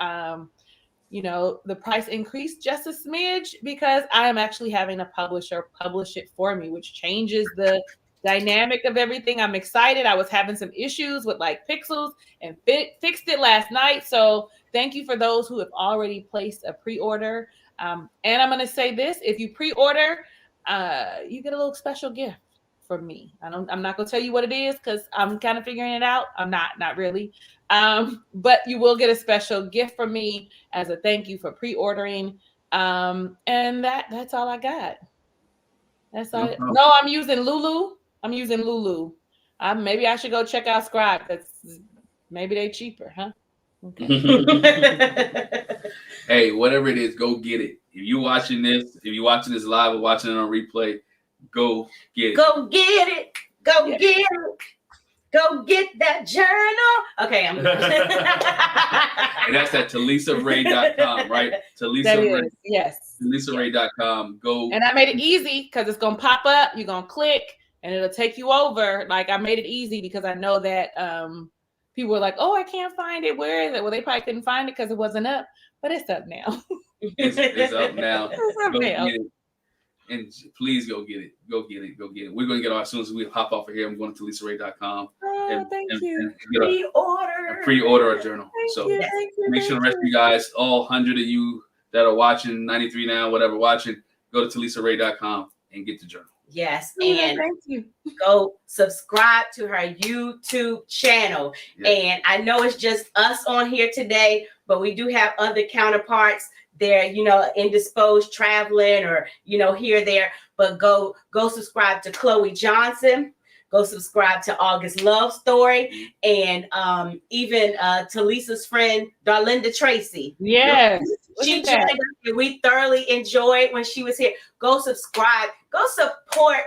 The price increased just a smidge because I am actually having a publisher publish it for me, which changes the dynamic of everything. I'm excited. I was having some issues with pixels and fixed it last night. So thank you for those who have already placed a pre-order. And I'm going to say this: if you pre-order, you get a little special gift from me. I'm not going to tell you what it is because I'm kind of figuring it out. I'm not really. But you will get a special gift from me as a thank you for pre-ordering. And that's all I got. That's all. No, I'm using Lulu. Maybe I should go check out Scribe. Maybe they cheaper, huh? Okay. Hey, whatever it is, go get it. If you're watching this live or watching it on replay, go get it. Go get it. Go get it. Go get that journal. Okay, I'm good. And that's at TalisaRay.com, right? Ray. Yes. TalisaRay.com. Go. And I made it easy because it's gonna pop up. You're gonna click, and it'll take you over. I made it easy because I know that people were like, "Oh, I can't find it. Where is it?" Well, they probably couldn't find it because it wasn't up, but it's up now. It's up now. It's up Go now. get it. And please go get it. Go get it. Go get it. We're going to get ours as soon as we hop off of here. I'm going to TalisaRay.com. Oh, thank you. Pre-order. Pre-order a journal. Thank So you, thank you, make sure the thank rest of you guys, all 100 of you that are watching, 93 now, whatever, watching, go to TalisaRay.com and get the journal. Yes, you. and Thank you. go subscribe to her YouTube channel. Yeah. And I know it's just us on here today, but we do have other counterparts. They're, indisposed, traveling, or, here, there. But go subscribe to Chloe Johnson. Go subscribe to August Love Story, and even Talisa's friend, Darlinda Tracy. Yes. She joined us, and we thoroughly enjoyed when she was here. Go subscribe. Go support.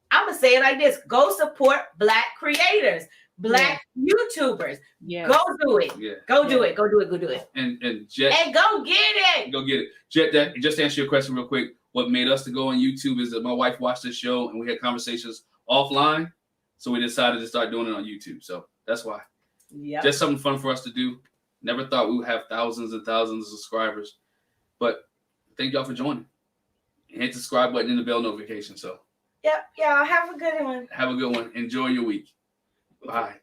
I'm going to say it like this. Go support Black creators, Black YouTubers. Yes. Go do it. Yeah. Go do it. Go do it. Go do it. And Jet. And go get it. Go get it. Jet, just to answer your question real quick, what made us to go on YouTube is that my wife watched this show and we had conversations offline. So we decided to start doing it on YouTube. So that's why. Yeah. Just something fun for us to do. Never thought we would have thousands and thousands of subscribers. But thank y'all for joining. And hit the subscribe button and the bell notification. So Yeah. Have a good one. have a good one. Enjoy your week. Bye.